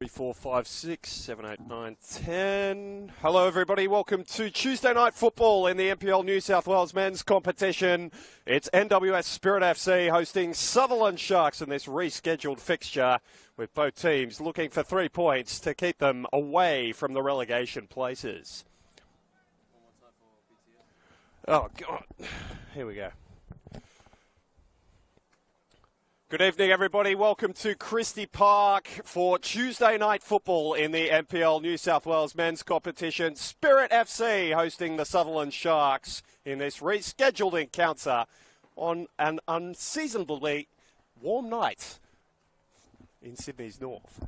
4, 5, 6, 7, 8, 9, 10. Hello, everybody. Welcome to Tuesday Night Football in the NPL New South Wales men's competition. It's NWS Spirit FC hosting Sutherland Sharks in this rescheduled fixture, with both teams looking for 3 points to keep them away from the relegation places. Oh, God. Here we go. Good evening, everybody. Welcome to Christie Park for Tuesday Night Football in the NPL New South Wales men's competition. Spirit FC hosting the Sutherland Sharks in this rescheduled encounter on an unseasonably warm night in Sydney's north.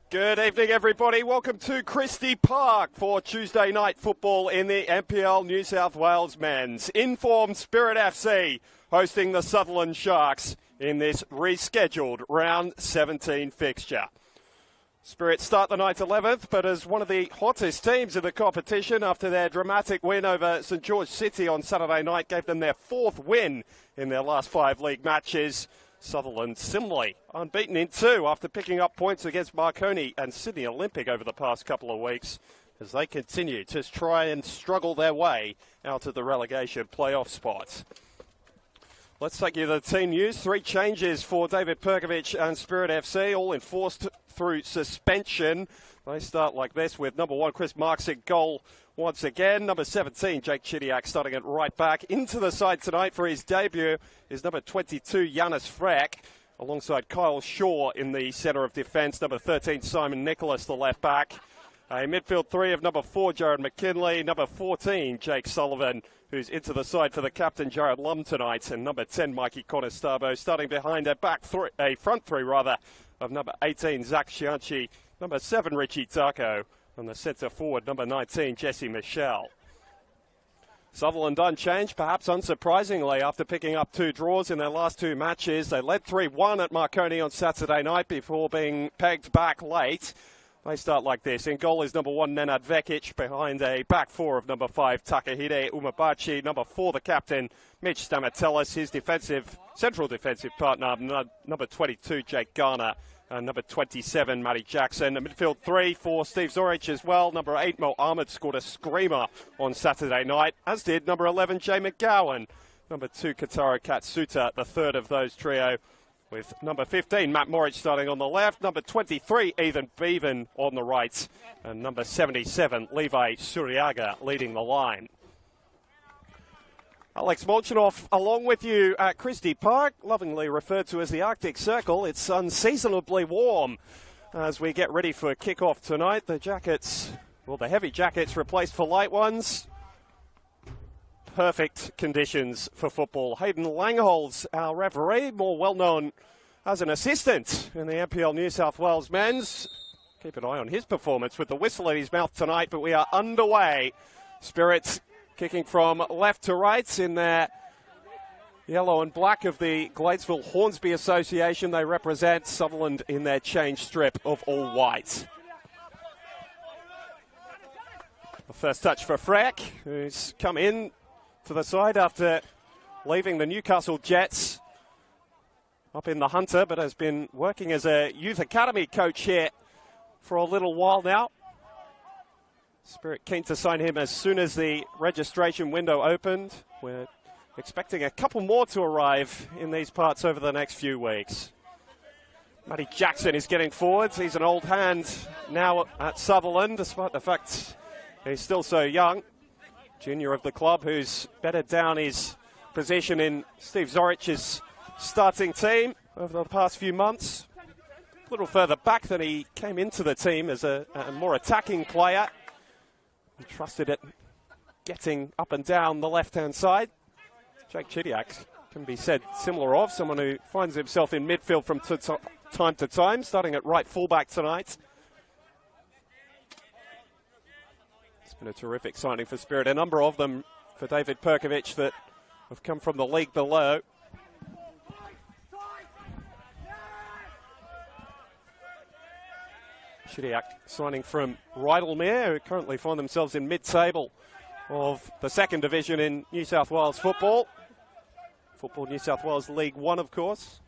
Good evening, everybody. Welcome to Christie Park for Tuesday night football in the NPL New South Wales men's. Informed Spirit FC hosting the Sutherland Sharks in this rescheduled round 17 fixture. Spirit start the night 11th, but as one of the hottest teams in the competition after their dramatic win over St George City on Saturday night gave them their fourth win in their last 5 league matches. Sutherland similarly unbeaten in 2 after picking up points against Marconi and Sydney Olympic over the past couple of weeks as they continue to try and struggle their way out of the relegation playoff spots. Let's take you to the team news. 3 changes for David Perkovic and Spirit FC, all enforced through suspension. They start like this with number 1, Chris Marks at goal once again. Number 17, Jake Chidiak starting at right back. Into the side tonight for his debut is number 22, Yanis Freck, alongside Kyle Shaw in the centre of defence. Number 13, Simon Nicholas, the left back. A midfield 3 of number 4, Jared McKinley. Number 14, Jake Sullivan, who's into the side for the captain, Jared Lum, tonight. And number 10, Mikey Conestabo, starting behind a front three of number 18, Zach Shianchi. Number 7, Richie Taco. And the centre forward, number 19, Jesse Michelle. Sutherland unchanged, perhaps unsurprisingly, after picking up 2 draws in their last 2 matches. They led 3-1 at Marconi on Saturday night before being pegged back late. They start like this. In goal is number 1, Nenad Vekic, behind a back 4 of number 5, Takahide Umabachi. Number 4, the captain, Mitch Stamatelis. His central defensive partner, number 22, Jake Garner. And number 27, Matty Jackson. A midfield 3 for Steve Zorich as well. Number 8, Mo Ahmed, scored a screamer on Saturday night, as did number 11, Jay McGowan. Number 2, Kataro Katsuta, the third of those trio, with number 15, Matt Morich, starting on the left. Number 23, Ethan Bevan on the right. And number 77, Levi Suriaga, leading the line. Alex Molchanoff along with you at Christie Park, lovingly referred to as the Arctic Circle. It's unseasonably warm as we get ready for kick-off tonight. The jackets, well, the heavy jackets replaced for light ones. Perfect conditions for football. Hayden Langholz, our referee, more well-known as an assistant in the NPL New South Wales men's. Keep an eye on his performance with the whistle in his mouth tonight, but we are underway. Spirits kicking from left to right in their yellow and black of the Gladesville Hornsby Association. They represent Sutherland in their change strip of all white. The first touch for Freck, who's come in to the side after leaving the Newcastle Jets up in the Hunter, but has been working as a youth academy coach here for a little while now. Spirit keen to sign him as soon as the registration window opened. We're expecting a couple more to arrive in these parts over the next few weeks. Matty Jackson is getting forwards. He's an old hand now at Sutherland, despite the fact he's still so young. Junior of the club, who's bedded down his position in Steve Zorich's starting team over the past few months. A little further back than he came into the team as a more attacking player. He trusted at getting up and down the left-hand side. Jake Chidiak can be said similar of, someone who finds himself in midfield from time to time, starting at right fullback tonight. It's been a terrific signing for Spirit. A number of them for David Perkovic that have come from the league below. Chidiak signing from Rydalmere, who currently find themselves in mid-table of the second division in New South Wales football. Football New South Wales League 1, of course.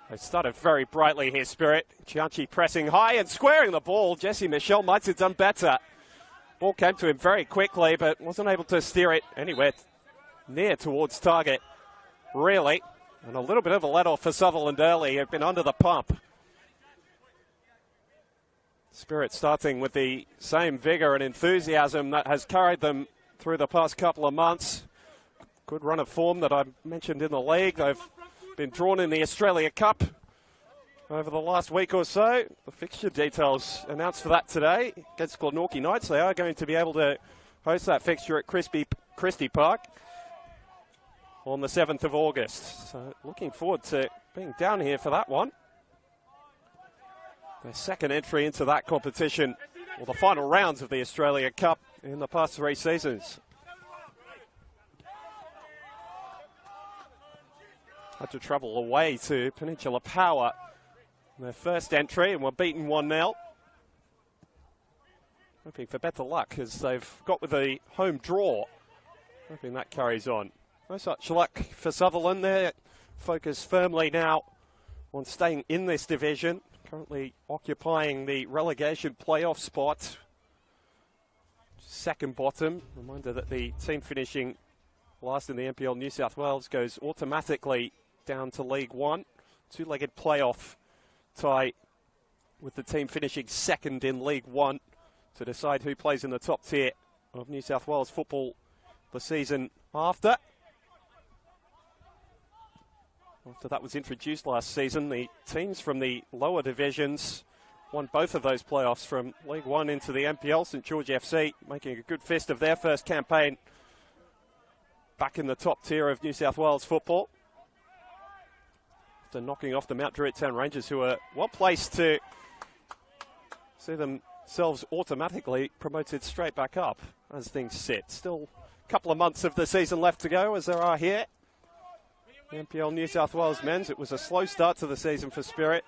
They started very brightly here, Spirit. Chianchi pressing high and squaring the ball. Jesse Michelle might have done better. Ball came to him very quickly, but wasn't able to steer it anywhere near towards target, really. And a little bit of a let-off for Sutherland early. They've been under the pump. Spirit starting with the same vigour and enthusiasm that has carried them through the past couple of months. Good run of form that I mentioned in the league. They've been drawn in the Australia Cup over the last week or so. The fixture details announced for that today against Glenorchy Knights. They are going to be able to host that fixture at Christie Park on the 7th of August. So looking forward to being down here for that one. Their second entry into that competition, or the final rounds of the Australia Cup in the past 3 seasons. Had to travel away to Peninsula Power in their first entry and were beaten 1-0. Hoping for better luck as they've got with a home draw. Hoping that carries on. No such luck for Sutherland. They're focused firmly now on staying in this division. Currently occupying the relegation playoff spot. Second bottom. Reminder that the team finishing last in the NPL New South Wales goes automatically down to League One. 2-legged playoff tie with the team finishing second in League One to decide who plays in the top tier of New South Wales football the season after. After that was introduced last season, the teams from the lower divisions won both of those playoffs from League One into the NPL. St George FC making a good fist of their first campaign back in the top tier of New South Wales football. After knocking off the Mount Druitt Town Rangers, who are well placed to see themselves automatically promoted straight back up as things sit. Still a couple of months of the season left to go, as there are here. The NPL New South Wales men's. It was a slow start to the season for Spirit.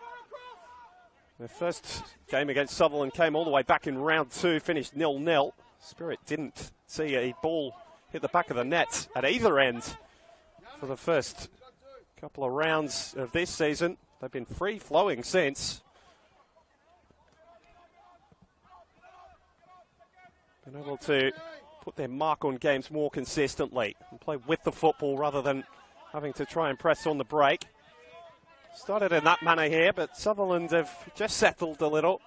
Their first game against Sutherland came all the way back in round 2, finished 0-0. Spirit didn't see a ball hit the back of the net at either end for the first couple of rounds of this season. They've been free-flowing since. Been able to put their mark on games more consistently and play with the football rather than having to try and press on the break. Started in that manner here, but Sutherland have just settled a little.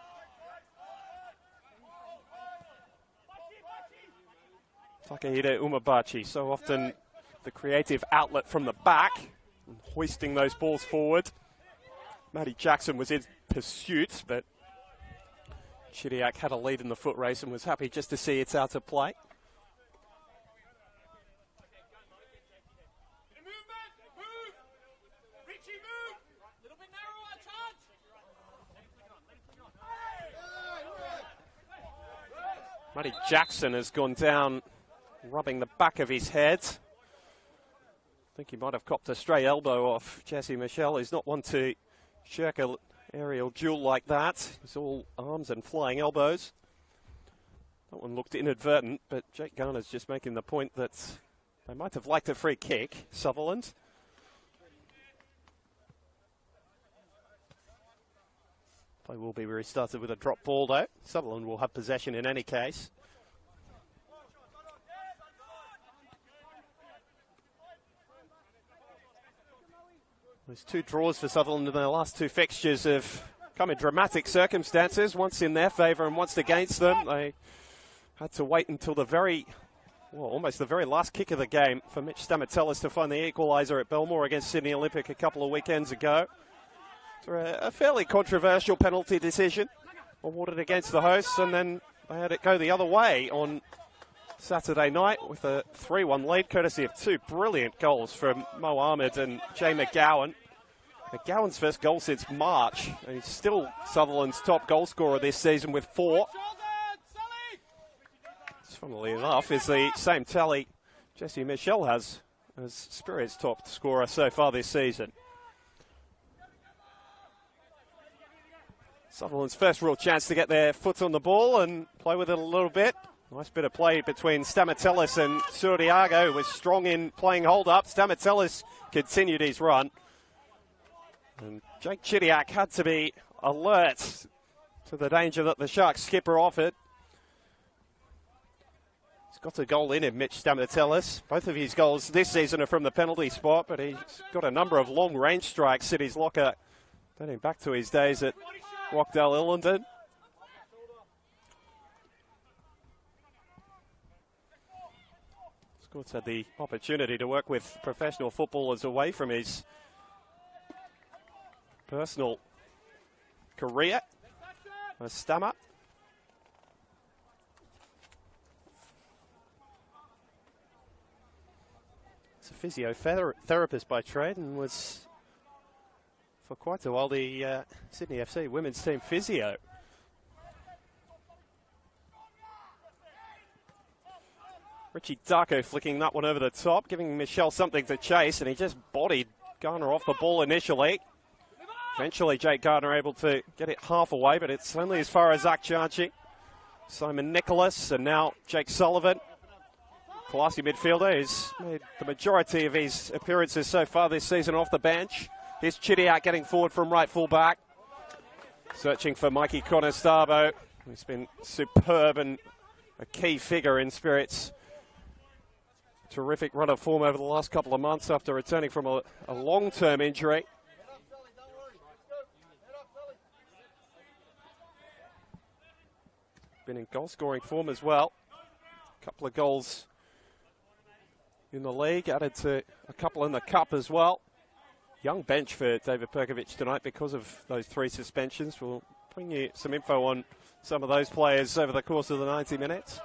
Takahide Umabachi, so often the creative outlet from the back, and hoisting those balls forward. Matty Jackson was in pursuit, but Chidiak had a lead in the foot race and was happy just to see it's out of play. Matty Jackson has gone down, rubbing the back of his head. I think he might have copped a stray elbow off Jesse Michel. He's not one to shirk an aerial duel like that. It's all arms and flying elbows. That one looked inadvertent, but Jake Garner's just making the point that they might have liked a free kick, Sutherland. Play will be restarted with a drop ball though. Sutherland will have possession in any case. There's 2 draws for Sutherland in their last 2 fixtures have come in dramatic circumstances, once in their favour and once against them. They had to wait until almost the very last kick of the game for Mitch Stamatellis to find the equaliser at Belmore against Sydney Olympic a couple of weekends ago. A fairly controversial penalty decision awarded against the hosts, and then they had it go the other way on Saturday night with a 3-1 lead, courtesy of 2 brilliant goals from Mo Ahmed and Jay McGowan. McGowan's first goal since March, and he's still Sutherland's top goal scorer this season with 4. Funnily enough, is the same tally Jesse Michel has as Spirit's top scorer so far this season. Sutherland's first real chance to get their foot on the ball and play with it a little bit. Nice bit of play between Stamatellis and Suriago, who was strong in playing hold-up. Stamatellis continued his run. And Jake Chidiak had to be alert to the danger that the Sharks skipper offered. He's got a goal in him, Mitch Stamatellis. Both of his goals this season are from the penalty spot, but he's got a number of long-range strikes in his locker, dating back to his days at Rockdale Illington. Scott's had the opportunity to work with professional footballers away from his personal career as Stammer. He's a physiotherapist by trade and was, for quite a while, the Sydney FC women's team physio. Richie Darko flicking that one over the top, giving Michelle something to chase, and he just bodied Garner off the ball initially. Eventually, Jake Gardner able to get it half away, but it's only as far as Zach Charchi. Simon Nicholas, and now Jake Sullivan. Classy midfielder who's made the majority of his appearances so far this season off the bench. Here's Chidiac getting forward from right full back. Searching for Mikey Conestabro, who's been superb and a key figure in Spirit's terrific run of form over the last couple of months after returning from a long-term injury. Been in goal-scoring form as well. A couple of goals in the league, added to a couple in the cup as well. Young bench for David Perkovic tonight because of those 3 suspensions. We'll bring you some info on some of those players over the course of the 90 minutes.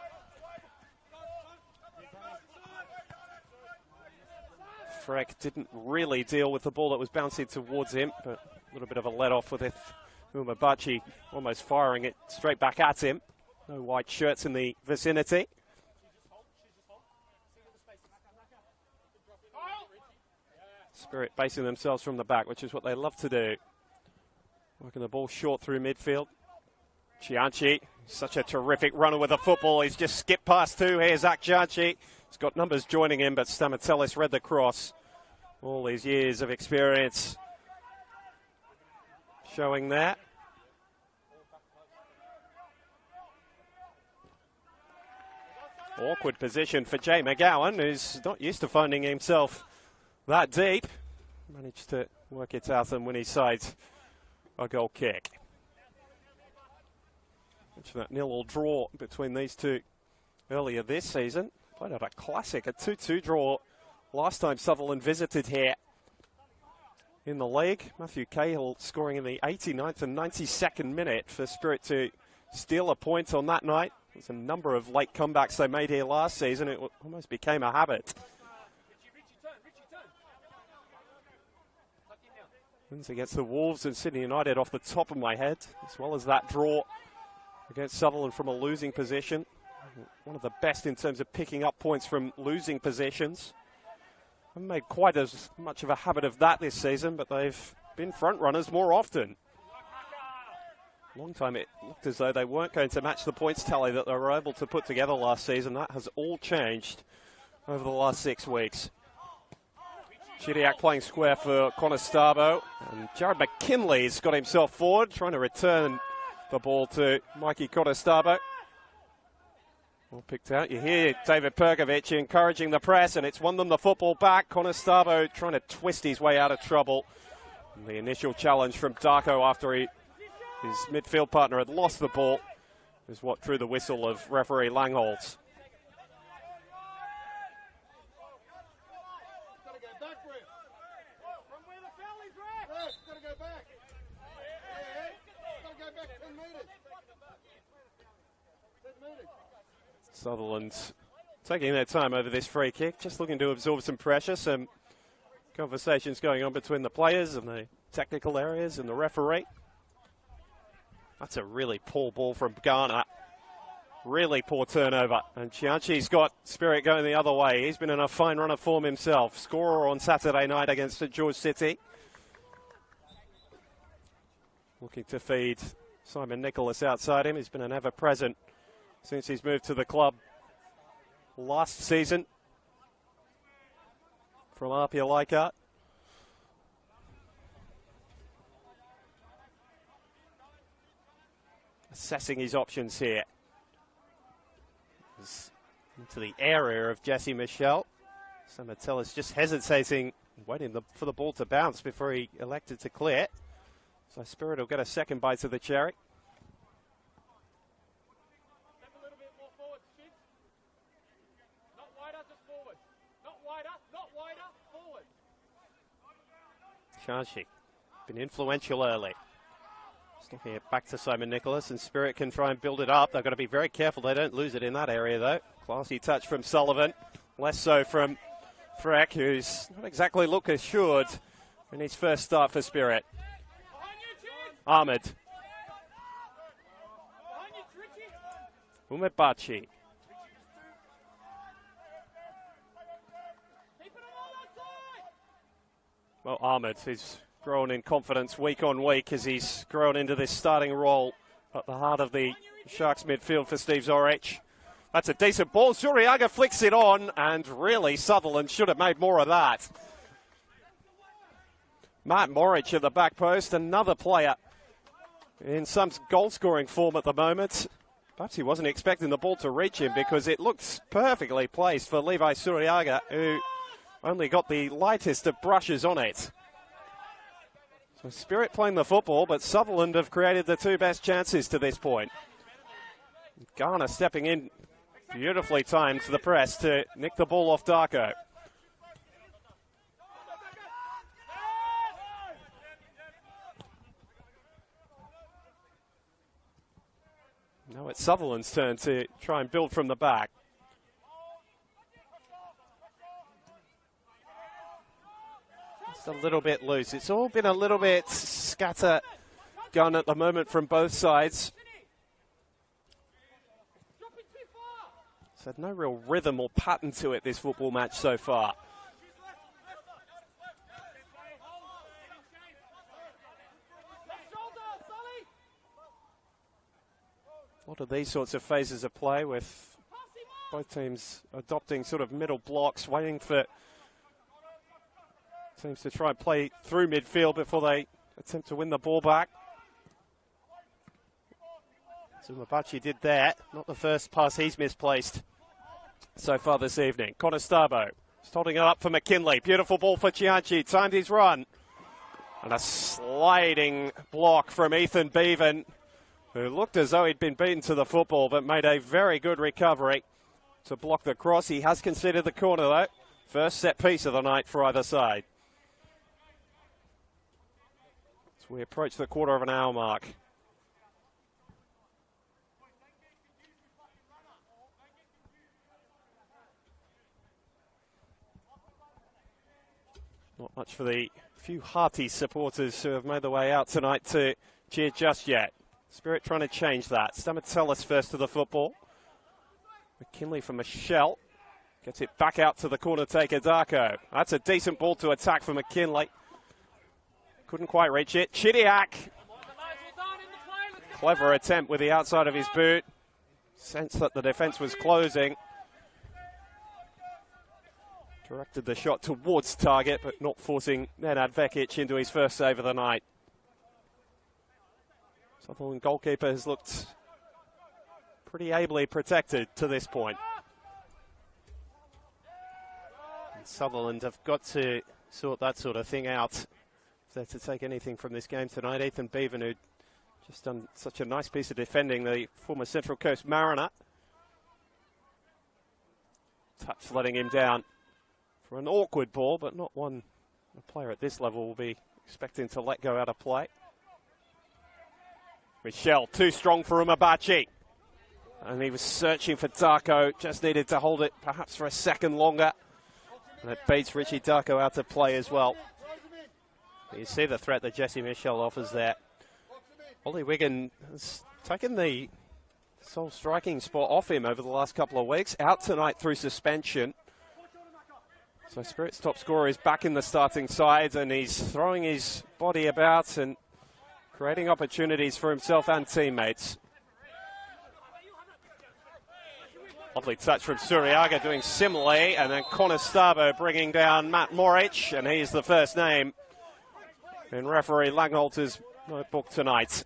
Freck didn't really deal with the ball that was bouncing towards him, but a little bit of a let-off with it. Umabachi almost firing it straight back at him. No white shirts in the vicinity. Spirit basing themselves from the back, which is what they love to do. Working the ball short through midfield. Chianchi, such a terrific runner with the football. He's just skipped past 2 here, Zach Chianchi. He's got numbers joining him, but Stamatellis read the cross. All these years of experience showing that. Awkward position for Jay McGowan, who's not used to finding himself that deep. Managed to work it out and win his side a goal kick. Mentioned that 0-0 draw between these two earlier this season. Played out a classic, a 2-2 draw last time Sutherland visited here in the league. Matthew Cahill scoring in the 89th and 92nd minute for Spirit to steal a point on that night. There's a number of late comebacks they made here last season. It almost became a habit. Wins against the Wolves and Sydney United off the top of my head, as well as that draw against Sutherland from a losing position. One of the best in terms of picking up points from losing positions. Haven't made quite as much of a habit of that this season, but they've been front runners more often. Long time it looked as though they weren't going to match the points tally that they were able to put together last season. That has all changed over the last 6 weeks. Chidiac playing square for Conestabro, and Jared McKinley's got himself forward, trying to return the ball to Mikey Conestabro. All picked out. You hear David Perkovic encouraging the press, and it's won them the football back. Conestabro trying to twist his way out of trouble. And the initial challenge from Darko after his midfield partner had lost the ball is what drew the whistle of referee Langholz. Sutherland's taking their time over this free kick, just looking to absorb some pressure, some conversations going on between the players and the technical areas and the referee. That's a really poor ball from Garner. Really poor turnover. And Chianchi's got Spirit going the other way. He's been in a fine run of form himself. Scorer on Saturday night against St George City. Looking to feed Simon Nicholas outside him. He's been an ever-present since he's moved to the club last season from RPL Leichhardt. Assessing his options here. Into the area of Jesse Michelle. Samatellis just hesitating, waiting for the ball to bounce before he elected to clear. So Spirit will get a second bite of the cherry. Step a little bit more forward, Shid. Not wider, just forward. Not wider, forward. Chanchi, been influential early. Sticking it back to Simon Nicholas, and Spirit can try and build it up. They've got to be very careful they don't lose it in that area, though. Classy touch from Sullivan. Less so from Freck, who's not exactly look assured in his first start for Spirit. Ahmed. Umebachi. Well, Ahmed has grown in confidence week on week as he's grown into this starting role at the heart of the Sharks midfield for Steve Zorich. That's a decent ball. Zuriaga flicks it on, and really Sutherland should have made more of that. Matt Morich at the back post, another player in some goal-scoring form at the moment. Perhaps he wasn't expecting the ball to reach him because it looked perfectly placed for Levi Zuriaga, who only got the lightest of brushes on it. So Spirit playing the football, but Sutherland have created the two best chances to this point. Garner stepping in beautifully timed to the press to nick the ball off Darko. Now it's Sutherland's turn to try and build from the back. It's a little bit loose. It's all been a little bit scatter gun at the moment from both sides. It's had no real rhythm or pattern to it, this football match so far. What are these sorts of phases of play with both teams adopting sort of middle blocks, waiting for teams to try and play through midfield before they attempt to win the ball back. Zumabachi did that. Not the first pass he's misplaced so far this evening. Conestabo is holding it up for McKinley. Beautiful ball for Chianchi. Timed his run. And a sliding block from Ethan Bevan, who looked as though he'd been beaten to the football, but made a very good recovery to block the cross. He has conceded the corner, though. First set piece of the night for either side. As we approach the quarter of an hour mark. Not much for the few hearty supporters who have made their way out tonight to cheer just yet. Spirit trying to change that. Stamatellis first to the football. McKinley from Michelle. Gets it back out to the corner taker, Darko. That's a decent ball to attack for McKinley. Couldn't quite reach it. Chidiak. Clever attempt with the outside of his boot. Sense that the defence was closing. Directed the shot towards target, but not forcing Nenad Vekic into his first save of the night. Sutherland goalkeeper has looked pretty ably protected to this point. And Sutherland have got to sort that sort of thing out if they're to take anything from this game tonight. Ethan Bevan, who just done such a nice piece of defending, the former Central Coast Mariner. Touch letting him down for an awkward ball, but not one a player at this level will be expecting to let go out of play. Michelle, too strong for Umabachi. And he was searching for Darko, just needed to hold it perhaps for a second longer. And it beats Richie Darko out of play as well. You see the threat that Jesse Michelle offers there. Ollie Wigan has taken the sole striking spot off him over the last couple of weeks. Out tonight through suspension. So Spirit's top scorer is back in the starting side, and he's throwing his body about and creating opportunities for himself and teammates. Lovely touch from Zuriaga doing similarly, and then Conestabo bringing down Matt Morich, and he's the first name in referee Langholter's notebook tonight.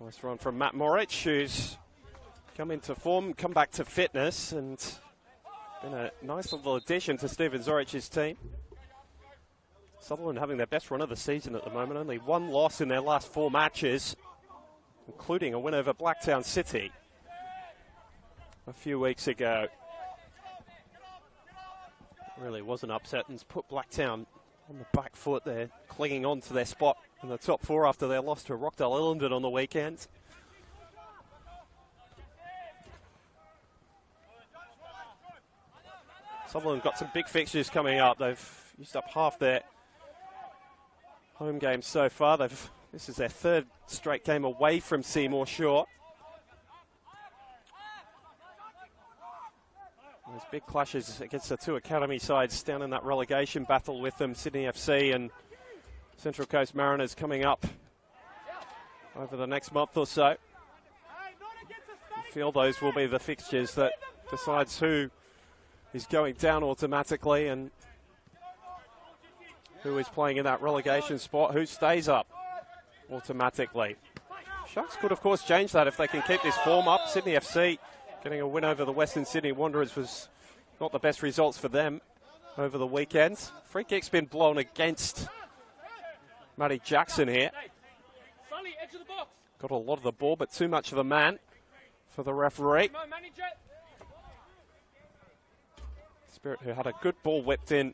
Nice run from Matt Morich, who's come into form, come back to fitness, and been a nice little addition to Stephen Zorich's team. Sutherland having their best run of the season at the moment, only one loss in their last 4 matches, including a win over Blacktown City a few weeks ago. Really was an upset and put Blacktown on the back foot there, clinging on to their spot in the top four after their loss to Rockdale Illingdon on the weekend. Sutherland got some big fixtures coming up. They've used up half their home games so far. This is their third straight game away from Seymour Shore. There's big clashes against the two academy sides down in that relegation battle with them. Sydney FC and Central Coast Mariners coming up over the next month or so. I feel those will be the fixtures that decides who is going down automatically and who is playing in that relegation spot, who stays up automatically. Sharks could, of course, change that if they can keep this form up. Sydney FC getting a win over the Western Sydney Wanderers was not the best results for them over the weekend. Free kick's been blown against Matty Jackson here. Got a lot of the ball, but too much of a man for the referee. Spirit, who had a good ball whipped in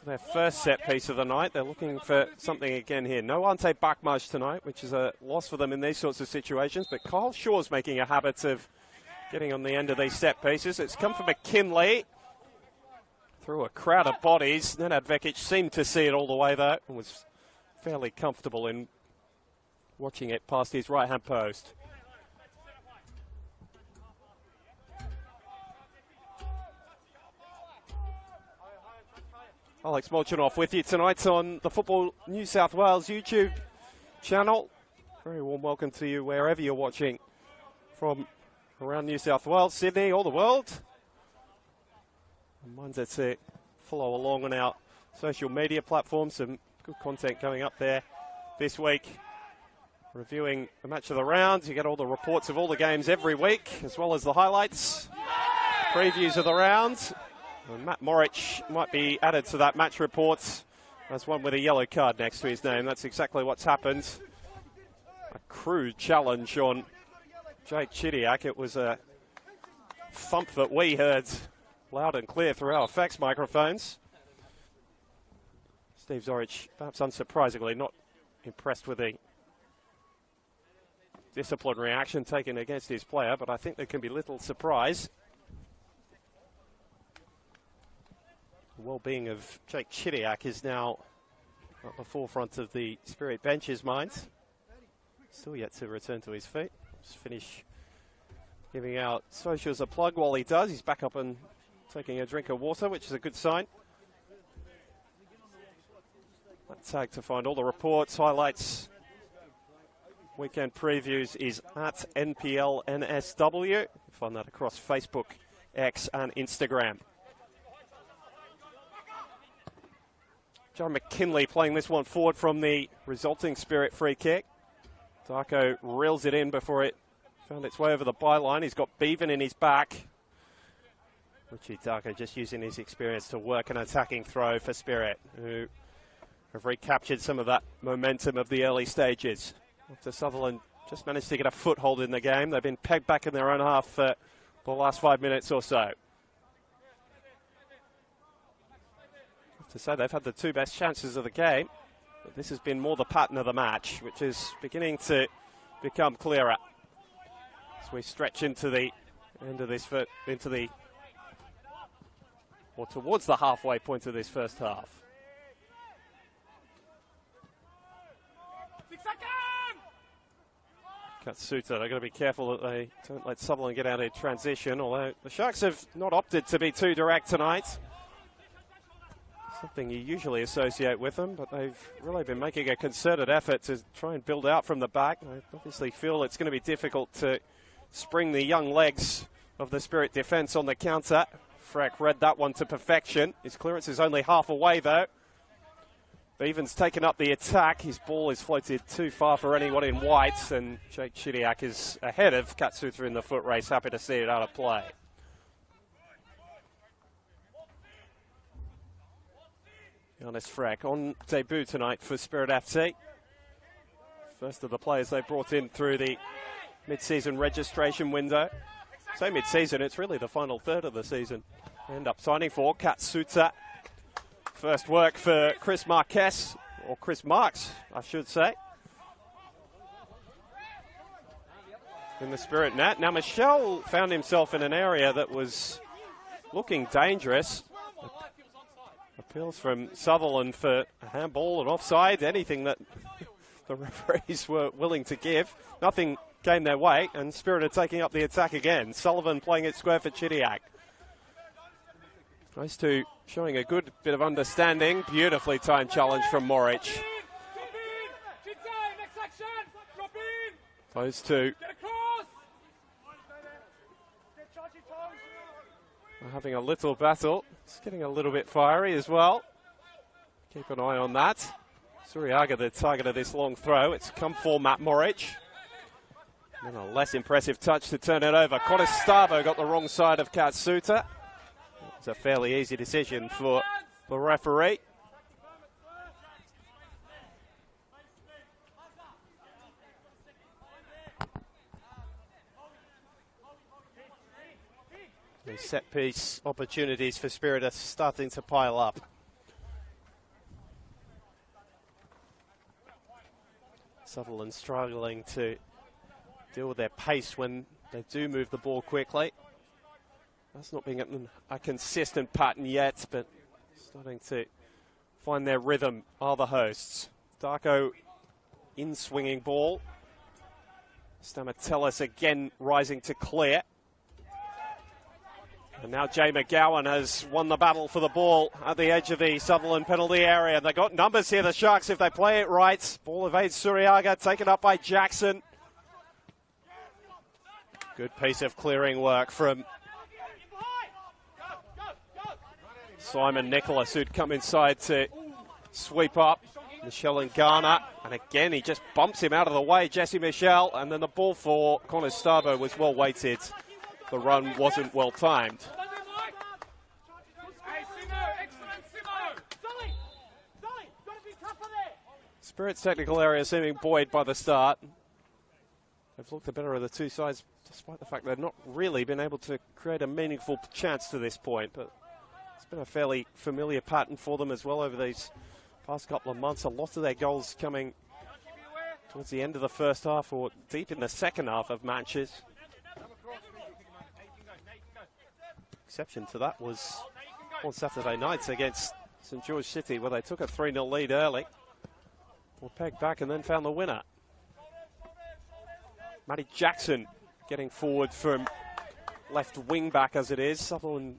for their first set piece of the night. They're looking for something again here. No Ante Bakmaj tonight, which is a loss for them in these sorts of situations, but Kyle Shaw's making a habit of getting on the end of these set pieces. It's come from McKinley through a crowd of bodies. Nenad Vekic seemed to see it all the way though and was fairly comfortable in watching it past his right-hand post. Alex Molchanoff with you tonight on the Football New South Wales YouTube channel. Very warm welcome to you wherever you're watching from around New South Wales, Sydney, all the world. Reminder to follow along on our social media platforms. Some good content coming up there this week. Reviewing the match of the round. You get all the reports of all the games every week, as well as the highlights, previews of the round. And Matt Morich might be added to that match report as one with a yellow card next to his name. That's exactly what's happened. A crude challenge on Jake Chidiac. It was a thump that we heard loud and clear through our fax microphones. Steve Zorich, perhaps unsurprisingly, not impressed with the disciplinary action taken against his player, but I think there can be little surprise. The well-being of Jake Chidiac is now at the forefront of the Spirit bench's minds. Still yet to return to his feet. Just finish giving out socials a plug while he does. He's back up and taking a drink of water, which is a good sign. That tag to find all the reports, highlights, weekend previews is at NPL NSW. You find that across Facebook, X and Instagram. John McKinley playing this one forward from the resulting Spirit free kick. Darko reels it in before it found its way over the byline. He's got Bevan in his back. Richie Darko just using his experience to work an attacking throw for Spirit, who have recaptured some of that momentum of the early stages. After Sutherland just managed to get a foothold in the game, they've been pegged back in their own half for the last 5 minutes or so. To say they've had the two best chances of the game, but this has been more the pattern of the match, which is beginning to become clearer as we stretch into the end of this, or towards the halfway point of this first half. 6 seconds! Katsuta, they're going to be careful that they don't let Sutherland get out of transition, although the Sharks have not opted to be too direct tonight. Something you usually associate with them, but they've really been making a concerted effort to try and build out from the back. They obviously feel it's going to be difficult to spring the young legs of the Spirit defence on the counter. Freck read that one to perfection. His clearance is only half away though. Bevan's taken up the attack. His ball is floated too far for anyone in white, and Jake Chidiac is ahead of Katsuta in the foot race. Happy to see it out of play. Giannis Freck on debut tonight for Spirit FC. First of the players they brought in through the mid-season registration window. Say mid-season, it's really the final third of the season. End up signing for Katsuta. First work for Chris Marquez, or Chris Marks, I should say. In the Spirit net. Now Michelle found himself in an area that was looking dangerous. Appeals from Sutherland for a handball and offside, anything that the referees were willing to give. Nothing came their way, and Spirit are taking up the attack again. Sullivan playing it square for Chidiac. Those two showing a good bit of understanding. Beautifully timed challenge from Moric. Those two are having a little battle. It's getting a little bit fiery as well. Keep an eye on that. Suriaga, the target of this long throw. It's come for Matt Moric. And a less impressive touch to turn it over. Contestavo got the wrong side of Katsuta. It's a fairly easy decision for the referee. The set piece opportunities for Spirit are starting to pile up. Sutherland struggling to deal with their pace when they do move the ball quickly. That's not being a consistent pattern yet, but starting to find their rhythm are the hosts. Darko in swinging ball. Stamatellis again rising to clear. And now Jay McGowan has won the battle for the ball at the edge of the Sutherland penalty area. They've got numbers here, the Sharks, if they play it right. Ball evades Suriaga, taken up by Jackson. Good piece of clearing work from Simon Nicholas, who'd come inside to sweep up. Michelle and Garner, and again he just bumps him out of the way, Jesse Michelle, and then the ball for Contestavo was well weighted. The run wasn't well timed. Spirit's technical area seeming buoyed by the start. They've looked the better of the two sides, despite the fact they've not really been able to create a meaningful chance to this point. But it's been a fairly familiar pattern for them as well over these past couple of months. A lot of their goals coming towards the end of the first half or deep in the second half of matches. Exception to that was on Saturday nights against St George City, where they took a 3-0 lead early. Were pegged back and then found the winner. Matty Jackson getting forward from left wing back as it is. Sutherland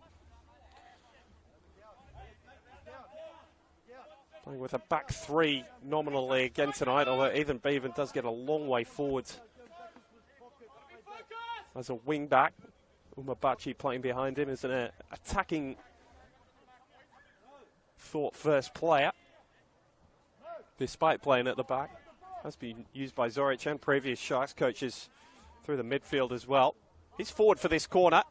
playing with a back three nominally again tonight, although Ethan Bevan does get a long way forward as a wing back. Umabachi playing behind him as an attacking thought first player, despite playing at the back. Has been used by Zoric and previous Sharks coaches through the midfield as well. He's forward for this corner.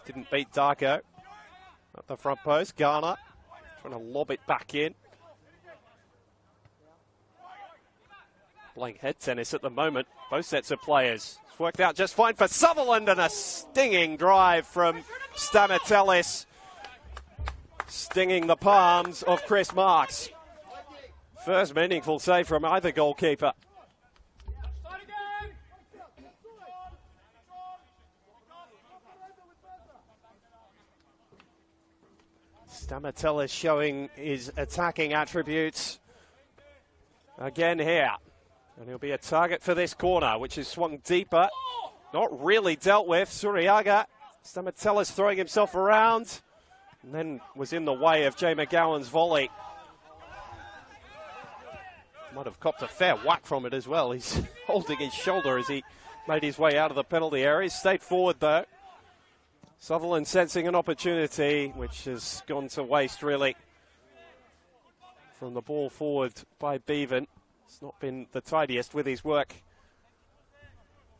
Didn't beat Darko at the front post. Garner trying to lob it back in. Playing head tennis at the moment, both sets of players. It's worked out just fine for Sutherland, and a stinging drive from Stamatellis, stinging the palms of Chris Marks. First meaningful save from either goalkeeper. Stamatellis showing his attacking attributes again here. And he'll be a target for this corner, which is swung deeper. Not really dealt with. Suriaga. Stamatellis throwing himself around. And then was in the way of Jay McGowan's volley. Might have copped a fair whack from it as well. He's holding his shoulder as he made his way out of the penalty area. He's stayed forward though. Sutherland sensing an opportunity, which has gone to waste really. From the ball forward by Bevan. It's not been the tidiest with his work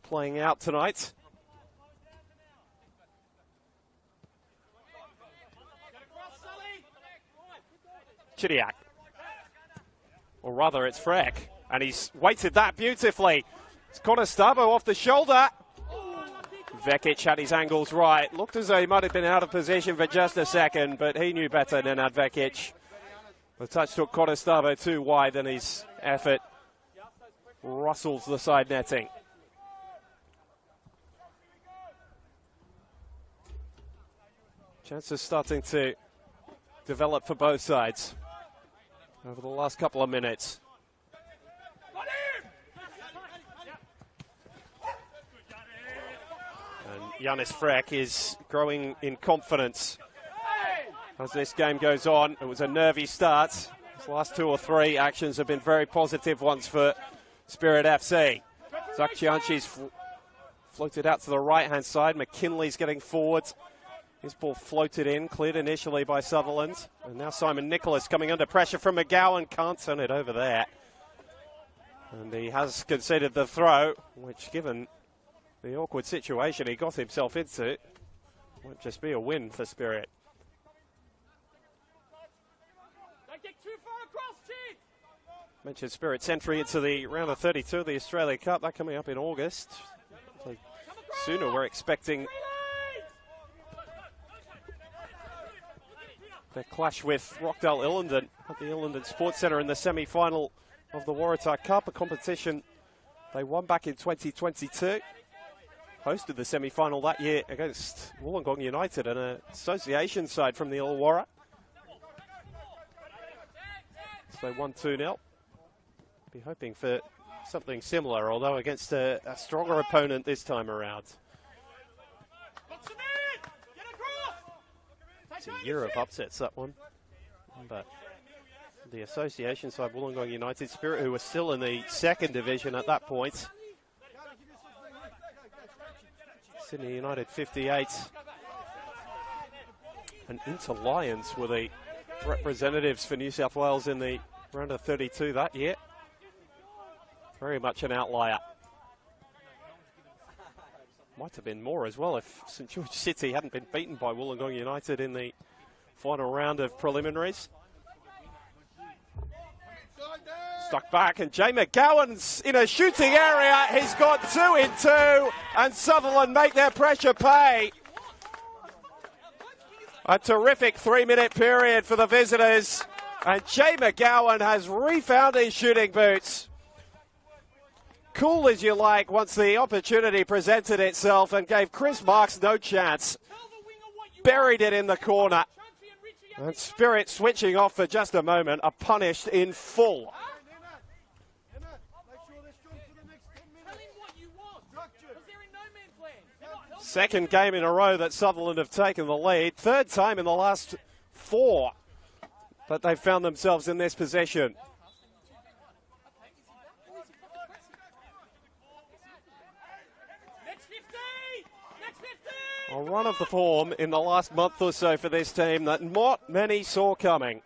playing out tonight. Chidiac. Or rather, it's Freck. And he's weighted that beautifully. It's Contestavo off the shoulder. Vekic had his angles right. Looked as though he might have been out of position for just a second, but he knew better than Vekic. The touch took Konostavo too wide, and his effort rustles the side netting. Chances starting to develop for both sides over the last couple of minutes. And Yannis Freck is growing in confidence as this game goes on. It was a nervy start. His last 2 or 3 actions have been very positive ones for Spirit FC. Zakcianchi's floated out to the right-hand side. McKinley's getting forward. His ball floated in, cleared initially by Sutherland. And now Simon Nicholas coming under pressure from McGowan. Can't turn it over there. And he has conceded the throw, which, given the awkward situation he got himself into, might just be a win for Spirit. Don't get too far across, Chief. Mentioned Spirit's entry into the round of 32 of the Australia Cup. That coming up in August. So sooner we're expecting their clash with Rockdale Illingdon at the Illingdon Sports Centre in the semi-final of the Waratah Cup, a competition they won back in 2022. Hosted the semi-final that year against Wollongong United, an association side from the Illawarra. So they won 2-0. Be hoping for something similar, although against a stronger opponent this time around. It's a year of upsets, that one. But the association side, Wollongong United, Spirit, who were still in the second division at that point. Sydney United 58. And Inter Lions were the representatives for New South Wales in the round of 32 that year. Very much an outlier. Might have been more as well if St George City hadn't been beaten by Wollongong United in the final round of preliminaries. Stuck back, and Jay McGowan's in a shooting area. He's got 2 in 2, and Sutherland make their pressure pay. A terrific 3-minute period for the visitors, and Jay McGowan has refound his shooting boots. Cool as you like once the opportunity presented itself and gave Chris Marks no chance. Buried it in the corner. And Spirit switching off for just a moment are punished in full. Second game in a row that Sutherland have taken the lead. Third time in the last 4 that they've found themselves in this position. A run of the form in the last month or so for this team that not many saw coming.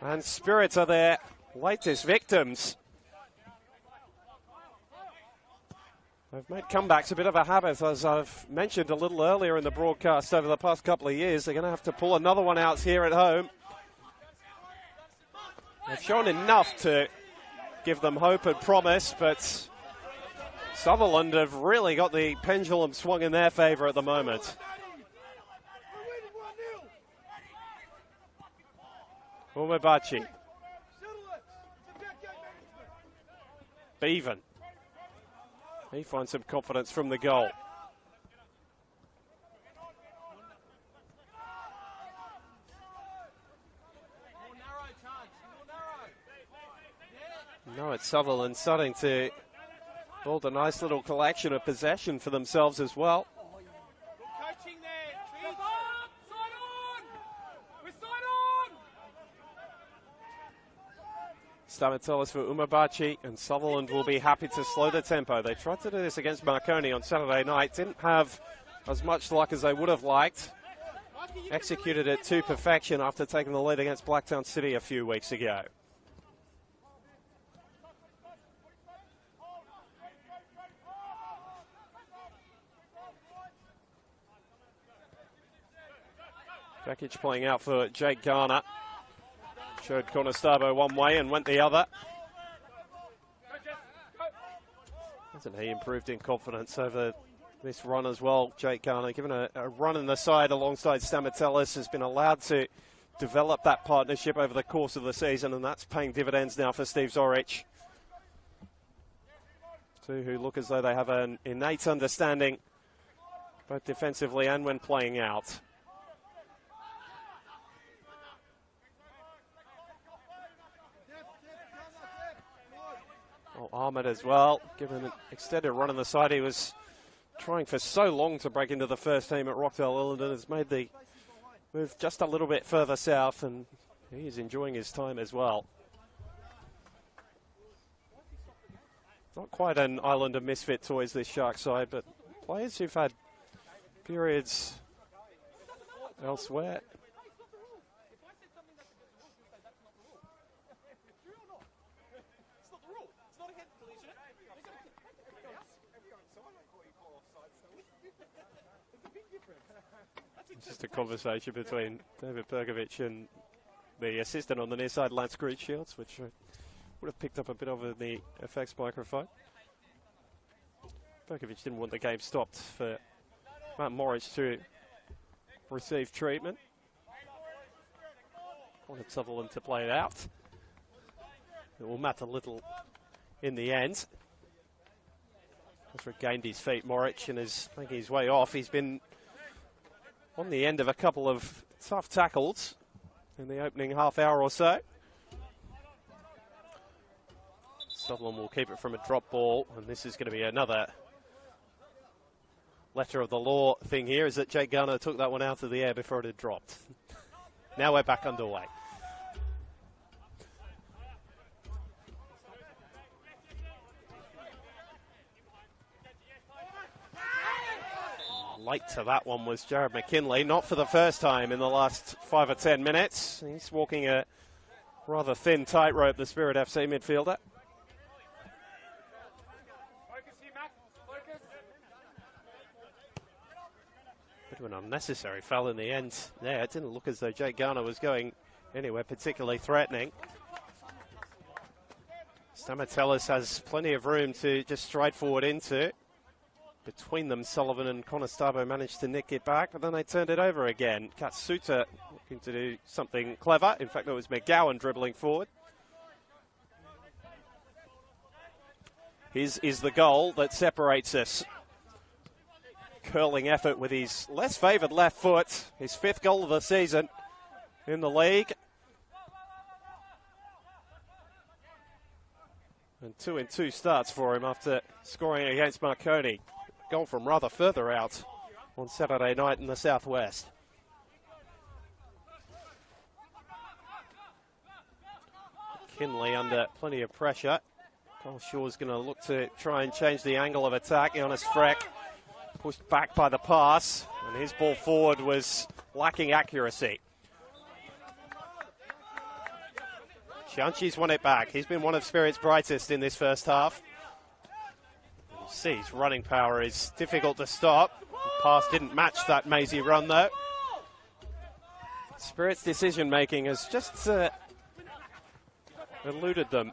And Spirits are their latest victims. They've made comebacks a bit of a habit, as I've mentioned a little earlier in the broadcast over the past couple of years. They're going to have to pull another one out here at home. They've shown enough to give them hope and promise, but Sutherland have really got the pendulum swung in their favour at the moment. Umebachi. Bevan. He finds some confidence from the goal. No, it's Sutherland starting to build a nice little collection of possession for themselves as well. Stamatellis for Umebachi, and Sutherland will be happy to slow the tempo. They tried to do this against Marconi on Saturday night. Didn't have as much luck as they would have liked. Executed it to perfection after taking the lead against Blacktown City a few weeks ago. Vekic playing out for Jake Garner. Showed Konostavo one way and went the other. Hasn't he improved in confidence over this run as well, Jake Garner? Given a run in the side alongside Stamatellis, has been allowed to develop that partnership over the course of the season, and that's paying dividends now for Steve Zorich. Two who look as though they have an innate understanding, both defensively and when playing out. Oh, Ahmed as well, given an extended run on the side. He was trying for so long to break into the first team at Rockdale Illingdon, has made the move just a little bit further south, and he's enjoying his time as well. Not quite an island of misfit toys, this Shark side, but players who've had periods elsewhere. It's just a conversation between David Perkovic and the assistant on the near side, Lance Greenfields, which I would have picked up a bit over the FX microphone. Perkovic didn't want the game stopped for Matt Morris to receive treatment. Wanted Sutherland to play it out. It will matter little in the end. Has regained his feet, Moric, and is making his way off. He's been on the end of a couple of tough tackles in the opening half hour or so. Sutherland will keep it from a drop ball, and this is going to be another letter of the law thing here, is that Jake Garner took that one out of the air before it had dropped. Now we're back underway. Late to that one was Jared McKinley, not for the first time in the last 5 or 10 minutes. He's walking a rather thin tightrope, the Spirit FC midfielder. Bit of an unnecessary foul in the end there. It didn't look as though Jake Garner was going anywhere particularly threatening. Stamatellis has plenty of room to just stride forward into. Between them, Sullivan and Conestabo managed to nick it back, but then they turned it over again. Katsuta looking to do something clever. In fact, it was McGowan dribbling forward. His is the goal that separates us. Curling effort with his less favoured left foot. His 5th goal of the season in the league. And 2 in 2 starts for him after scoring against Marconi. Goal from rather further out on Saturday night in the southwest. Kinley under plenty of pressure. Cole Shaw's going to look to try and change the angle of attack. Jonas Freck pushed back by the pass, and his ball forward was lacking accuracy. Chianchi's won it back. He's been one of Spirit's brightest in this first half. You see his running power is difficult to stop. The pass didn't match that mazy run though. Spirit's decision making has just eluded them,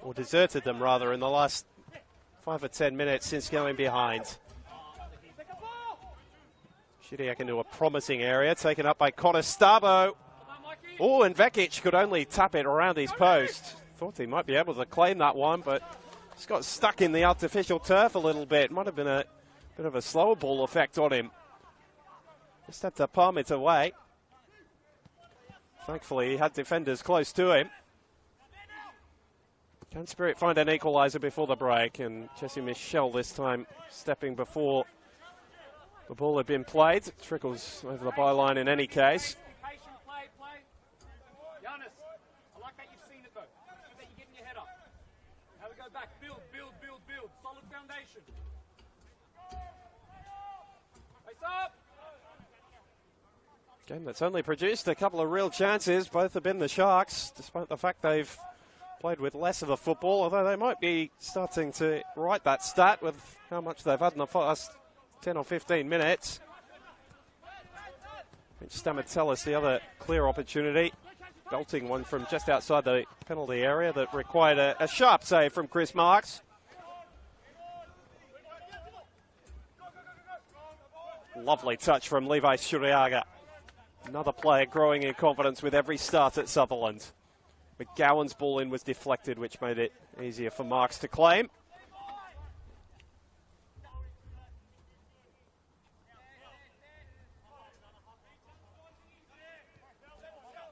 or deserted them rather, in the last 5 or 10 minutes since going behind. Shidiak into a promising area, taken up by Conestabo. Oh, and Vekic could only tap it around his post. Thought he might be able to claim that one, but he's got stuck in the artificial turf a little bit. Might have been a bit of a slower ball effect on him. Just had to palm it away. Thankfully, he had defenders close to him. Can Spirit find an equaliser before the break? And Jesse Michel this time stepping before the ball had been played. It trickles over the byline in any case. Game that's only produced a couple of real chances. Both have been the Sharks, despite the fact they've played with less of the football, although they might be starting to right that stat with how much they've had in the first 10 or 15 minutes. Stamatellis, the other clear opportunity. Belting one from just outside the penalty area that required a sharp save from Chris Marks. Lovely touch from Levi Shuriaga. Another player growing in confidence with every start at Sutherland. McGowan's ball in was deflected, which made it easier for Marks to claim.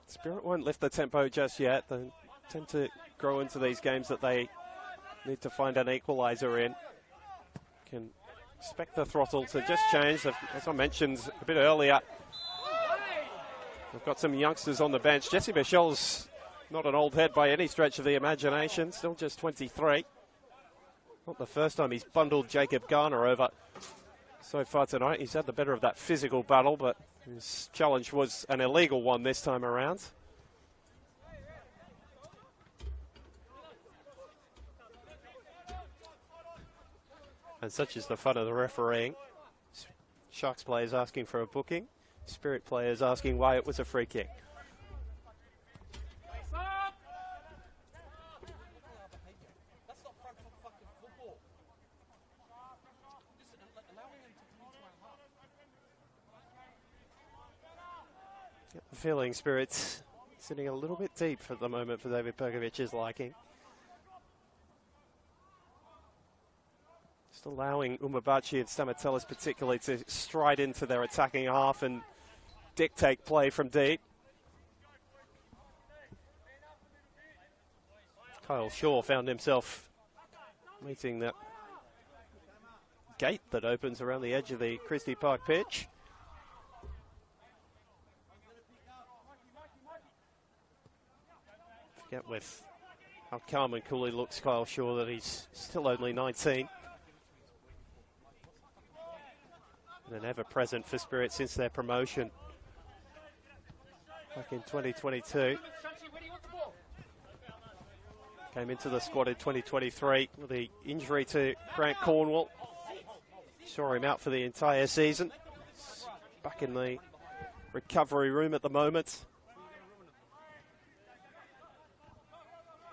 Spirit won't lift the tempo just yet. They tend to grow into these games that they need to find an equaliser in. Can expect the throttle to just change. As I mentioned a bit earlier, we've got some youngsters on the bench. Jesse Michel's not an old head by any stretch of the imagination, still just 23. Not the first time he's bundled Jacob Garner over so far tonight. He's had the better of that physical battle, but his challenge was an illegal one this time around. And such is the fun of the refereeing. Sharks players asking for a booking. Spirit players asking why it was a free kick. Get the feeling Spirit's sitting a little bit deep at the moment for David Perkovic's liking. Just allowing Umabachi and Stamatelis particularly to stride into their attacking half and dictate play from deep. Kyle Shaw found himself meeting that gate that opens around the edge of the Christie Park pitch. Forget with how calm and cool he looks, Kyle Shaw, that he's still only 19. And an ever-present for Spirit since their promotion back in 2022. Came into the squad in 2023 with the injury to Grant Cornwall. Saw him out for the entire season. He's back in the recovery room at the moment.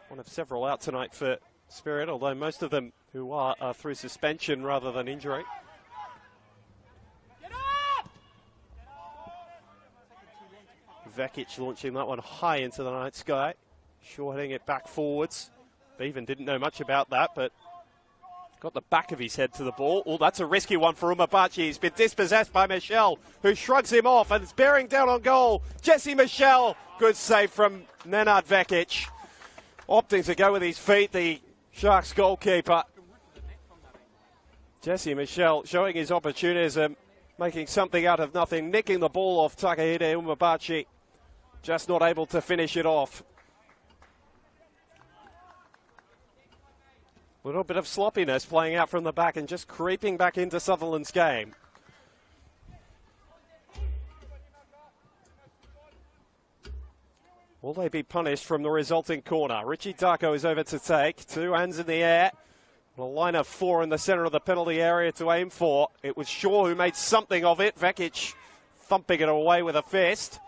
One of several out tonight for Spirit, although most of them who are through suspension rather than injury. Vekic launching that one high into the night sky. Shaw hitting it back forwards. Bevan didn't know much about that, but got the back of his head to the ball. Oh, that's a risky one for Umabachi. He's been dispossessed by Michel, who shrugs him off, and it's bearing down on goal. Jesse Michel, good save from Nenad Vekic. Opting to go with his feet, the Sharks goalkeeper. Jesse Michel showing his opportunism, making something out of nothing, nicking the ball off Takahide Umabachi. Just not able to finish it off. A little bit of sloppiness playing out from the back and just creeping back into Sutherland's game. Will they be punished from the resulting corner? Richie Darko is over to take. Two hands in the air. A line of four in the centre of the penalty area to aim for. It was Shaw who made something of it. Vekic thumping it away with a fist.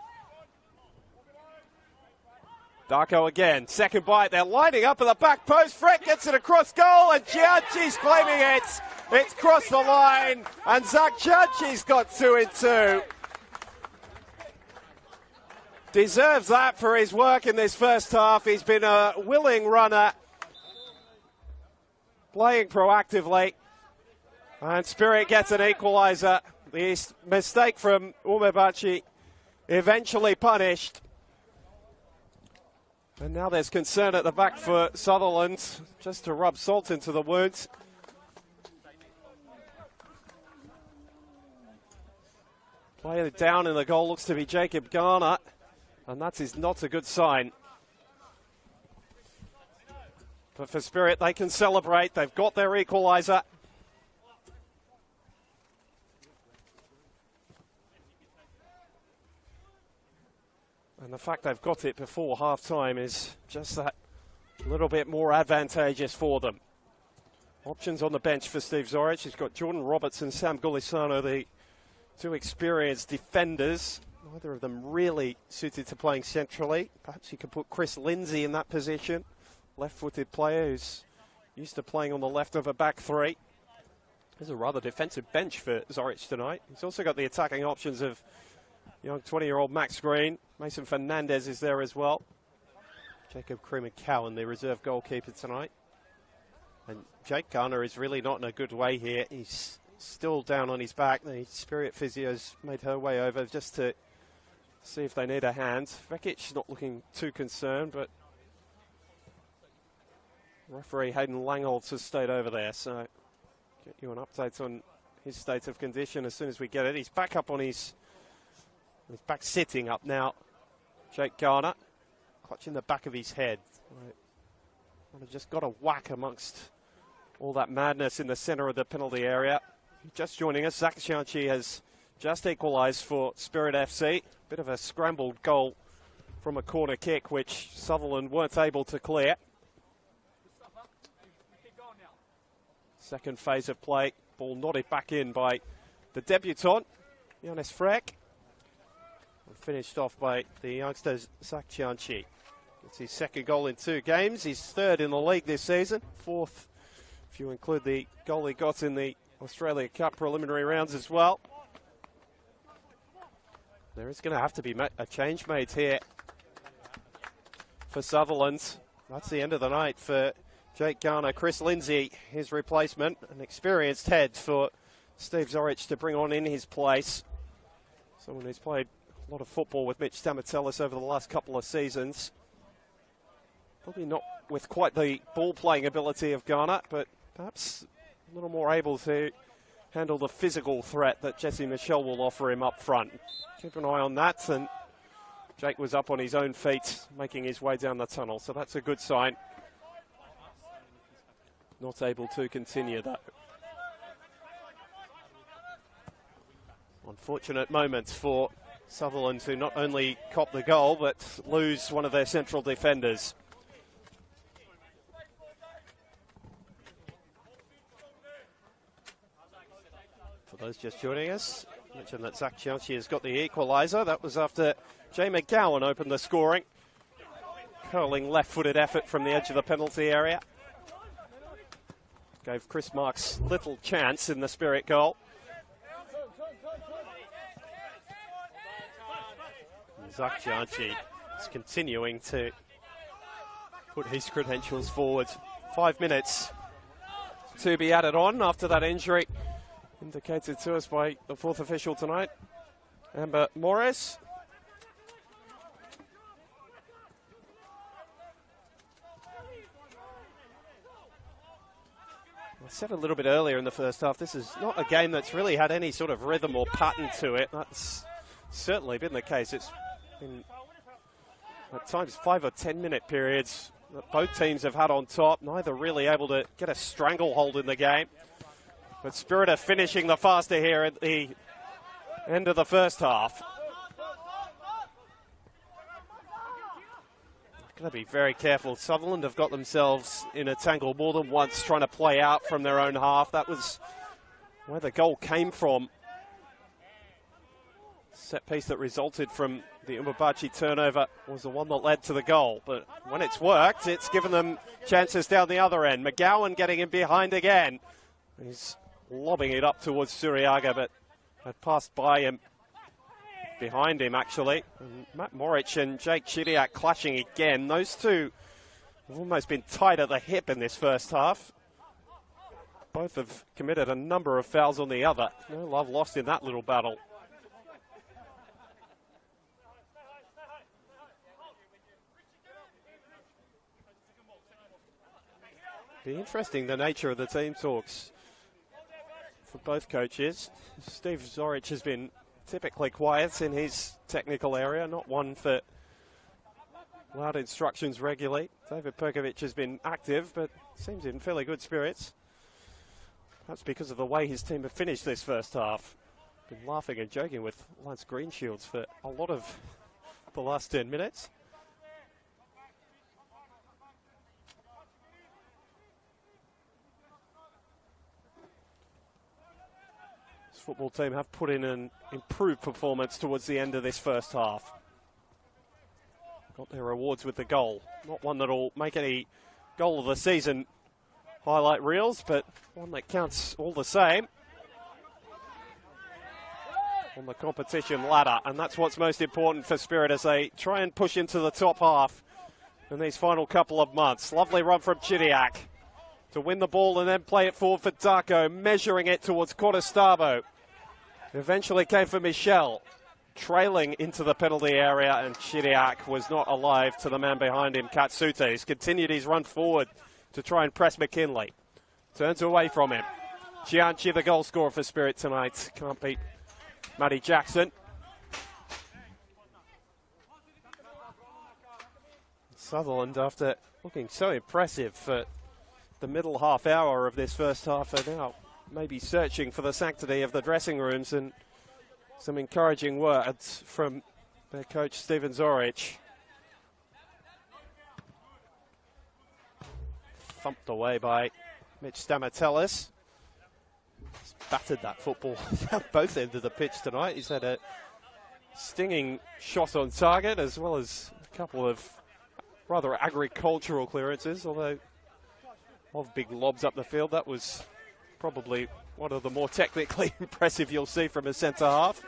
Darko again, second bite, they're lining up at the back post, Freck gets it across goal and Chianchi's claiming it. It's crossed the line and Zach Chianchi's got 2 in 2. Deserves that for his work in this first half. He's been a willing runner, playing proactively, and Spirit gets an equaliser. The mistake from Umabachi eventually punished. And now there's concern at the back for Sutherland, just to rub salt into the wounds. Player down in the goal looks to be Jacob Garner, and that is not a good sign. But for Spirit, they can celebrate. They've got their equaliser. And the fact they've got it before half-time is just that little bit more advantageous for them. Options on the bench for Steve Zorich. He's got Jordan Roberts and Sam Gulisano, the two experienced defenders. Neither of them really suited to playing centrally. Perhaps you could put Chris Lindsay in that position. Left-footed player who's used to playing on the left of a back three. There's a rather defensive bench for Zoric tonight. He's also got the attacking options of young 20-year-old Max Green. Mason Fernandez is there as well. Jacob Creamer-Cowan, the reserve goalkeeper tonight. And Jake Garner is really not in a good way here. He's still down on his back. The Spirit physio's made her way over just to see if they need a hand. Vekic not looking too concerned, but referee Hayden Langholtz has stayed over there, so get you an update on his state of condition as soon as we get it. He's back up on he's back sitting up now. Jake Garner clutching the back of his head. Right. Just got a whack amongst all that madness in the centre of the penalty area. Just joining us, Zach Cianci has just equalised for Spirit FC. Bit of a scrambled goal from a corner kick, which Sutherland weren't able to clear. Second phase of play, ball nodded back in by the debutant, Jonas Freck. And finished off by the youngster, Zach Cianci. It's his second goal in 2 games. He's third in the league this season. Fourth, if you include the goal he got in the Australia Cup preliminary rounds as well. There is going to have to be a change made here for Sutherland. That's the end of the night for Jake Garner. Chris Lindsay, his replacement, an experienced head for Steve Zoric to bring on in his place. Someone who's played a lot of football with Mitch Stamatellis over the last couple of seasons. Probably not with quite the ball-playing ability of Garner, but perhaps a little more able to handle the physical threat that Jesse Michel will offer him up front. Keep an eye on that, and Jake was up on his own feet, making his way down the tunnel, so that's a good sign. Not able to continue that. Unfortunate moments for Sutherland, who not only cop the goal, but lose one of their central defenders. For those just joining us, mentioned that Zach Cianci has got the equaliser. That was after Jay McGowan opened the scoring. Curling left-footed effort from the edge of the penalty area. Gave Chris Marks little chance in the Spirit goal. And Zach Cianci is continuing to put his credentials forward. 5 minutes to be added on after that injury, indicated to us by the fourth official tonight, Amber Morris. I said a little bit earlier in the first half, this is not a game that's really had any sort of rhythm or pattern to it. That's certainly been the case. It's been at times 5 or 10 minute periods that both teams have had on top, neither really able to get a stranglehold in the game. But Spirit are finishing the faster here at the end of the first half. Going to be very careful. Sutherland have got themselves in a tangle more than once, trying to play out from their own half. That was where the goal came from. Set piece that resulted from the Umabachi turnover was the one that led to the goal. But when it's worked, it's given them chances down the other end. McGowan getting in behind again. He's lobbing it up towards Suriaga, but had passed by him. Behind him, actually. And Matt Moric and Jake Chidiak clashing again. Those two have almost been tied at the hip in this first half. Both have committed a number of fouls on the other. No love lost in that little battle. Be interesting, the nature of the team talks for both coaches. Steve Zoric has been typically quiet in his technical area, not one for loud instructions regularly. David Perkovic has been active, but seems in fairly good spirits. That's because of the way his team have finished this first half. Been laughing and joking with Lance Greenshields for a lot of the last 10 minutes. Football team have put in an improved performance towards the end of this first half. Got their rewards with the goal. Not one that'll make any goal of the season highlight reels, but one that counts all the same on the competition ladder, and that's what's most important for Spirit as they try and push into the top half in these final couple of months. Lovely run from Chidiac to win the ball and then play it forward for Darko, measuring it towards Cortestavo. Eventually came for Michel, trailing into the penalty area, and Chidiac was not alive to the man behind him, Katsuta. He's continued his run forward to try and press McKinley. Turns away from him. Gianchi, the goal scorer for Spirit tonight. Can't beat Matty Jackson. Sutherland, after looking so impressive for the middle half hour of this first half, are now maybe searching for the sanctity of the dressing rooms, and some encouraging words from their coach Stephen Zorich. Thumped away by Mitch Stamatelis. He's battered that football down both ends of the pitch tonight. He's had a stinging shot on target as well as a couple of rather agricultural clearances, although of big lobs up the field. That was probably one of the more technically impressive you'll see from a centre half,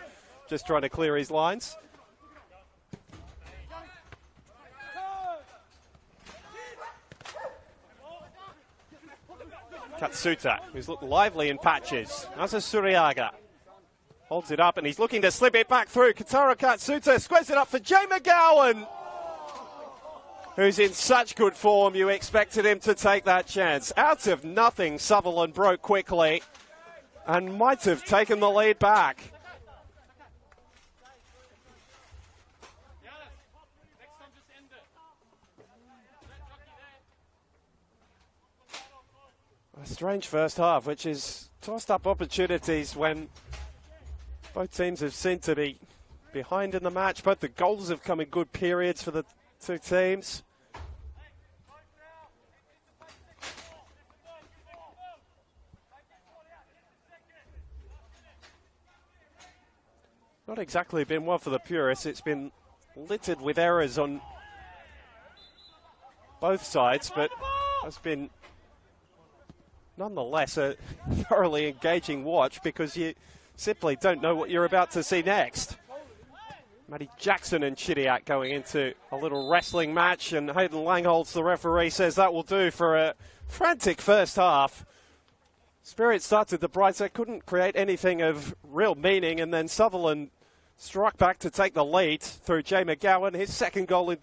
just trying to clear his lines. Katsuta, who's looked lively in patches. As is Suriaga. Holds it up and he's looking to slip it back through. Katara Katsuta squares it up for Jay McGowan, who's in such good form you expected him to take that chance. Out of nothing, Sutherland broke quickly and might have taken the lead back. A strange first half, which is tossed up opportunities when both teams have seemed to be behind in the match. Both the goals have come in good periods for the two teams. Not exactly been one for the purists. It's been littered with errors on both sides, but has been nonetheless a thoroughly engaging watch because you simply don't know what you're about to see next. Matty Jackson and Chidiac going into a little wrestling match, and Hayden Langholz, the referee, says that will do for a frantic first half. Spirit started the bright side, couldn't create anything of real meaning, and then Sutherland struck back to take the lead through Jay McGowan, his second goal in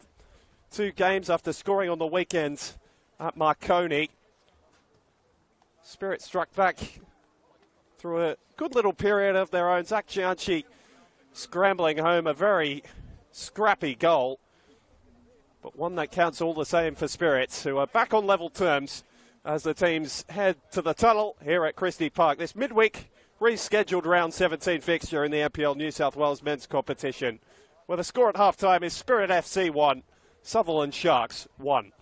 2 games after scoring on the weekend at Marconi. Spirit struck back through a good little period of their own. Zach Gianchi scrambling home a very scrappy goal, but one that counts all the same for Spirit, who are back on level terms as the teams head to the tunnel here at Christie Park. This midweek rescheduled round 17 fixture in the NPL New South Wales men's competition, where the score at half-time is Spirit FC 1, Sutherland Sharks 1.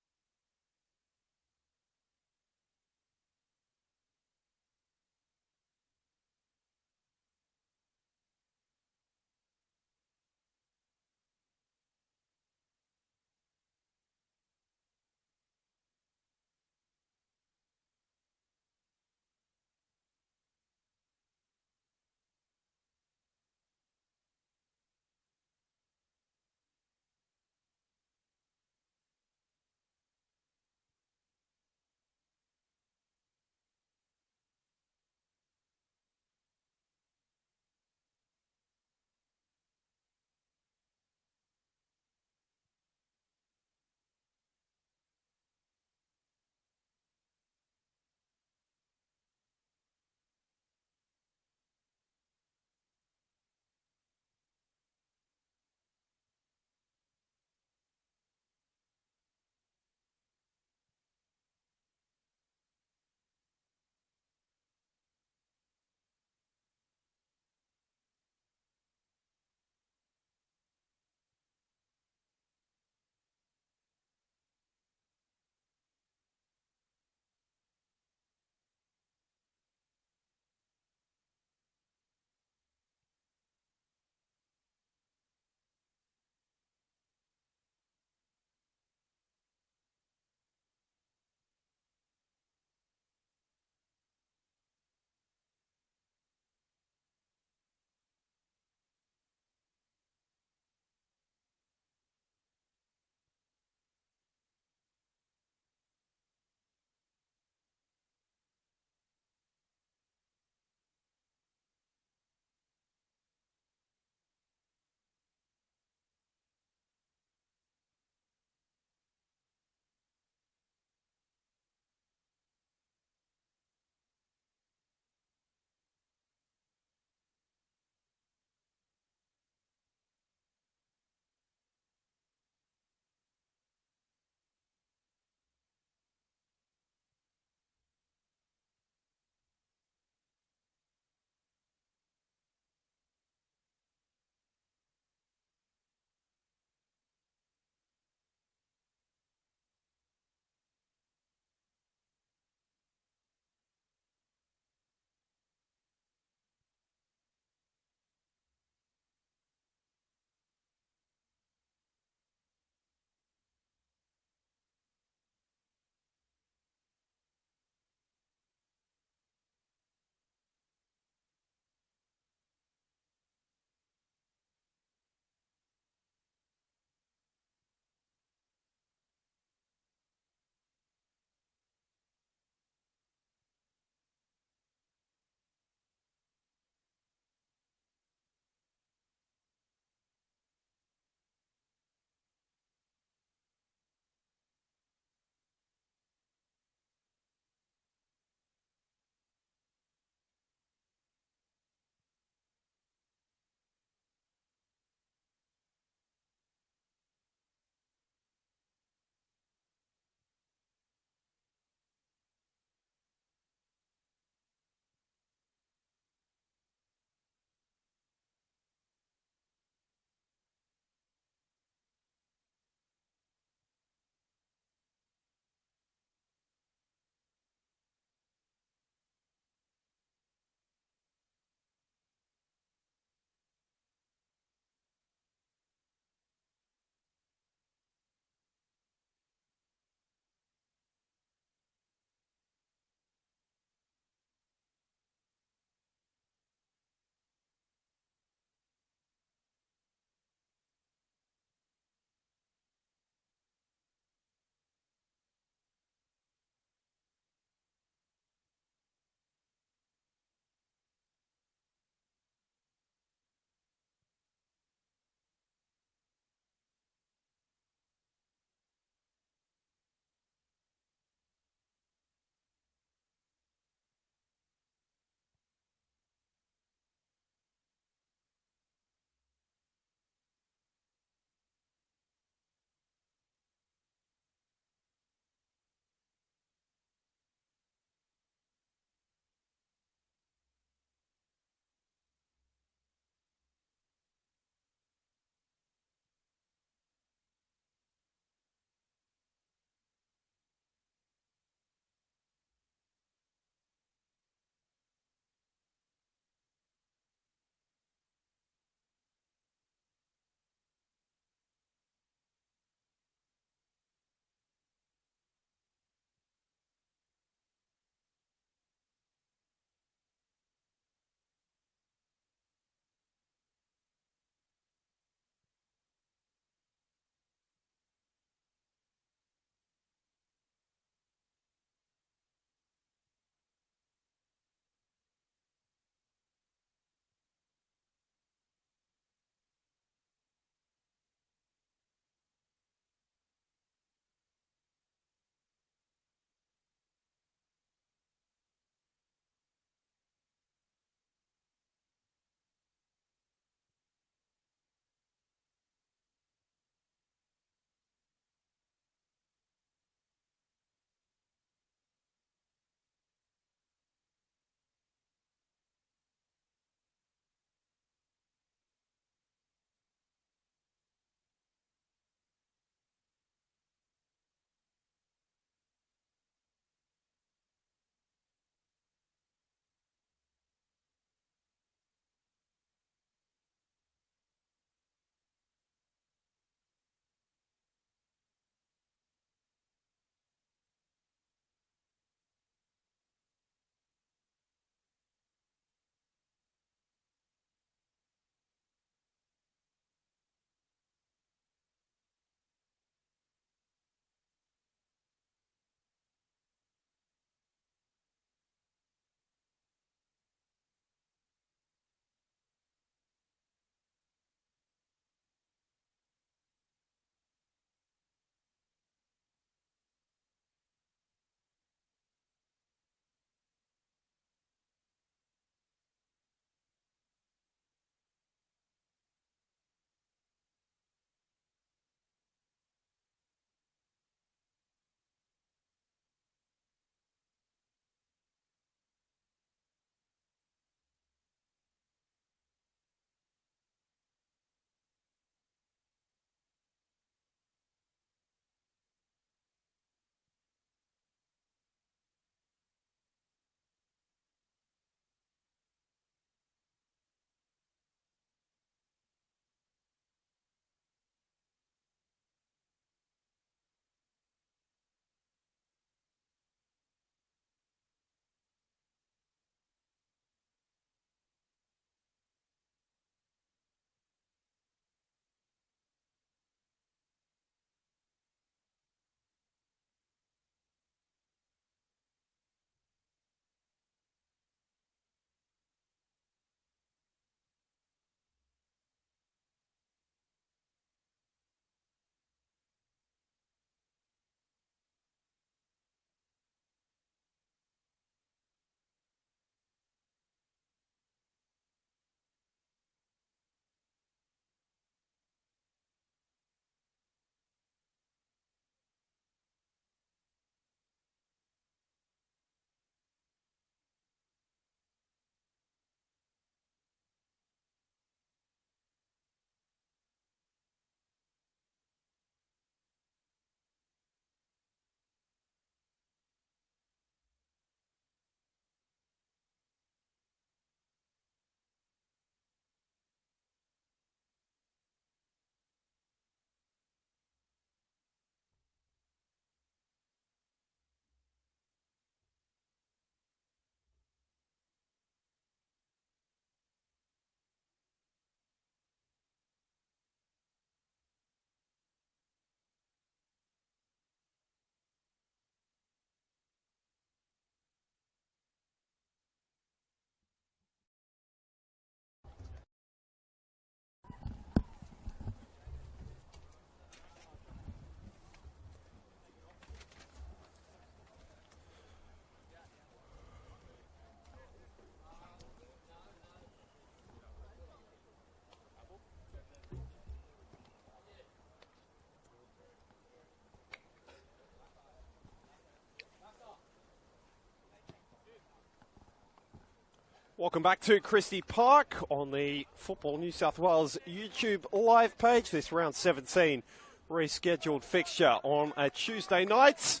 Welcome back to Christie Park on the Football New South Wales YouTube live page. This round 17 rescheduled fixture on a Tuesday night.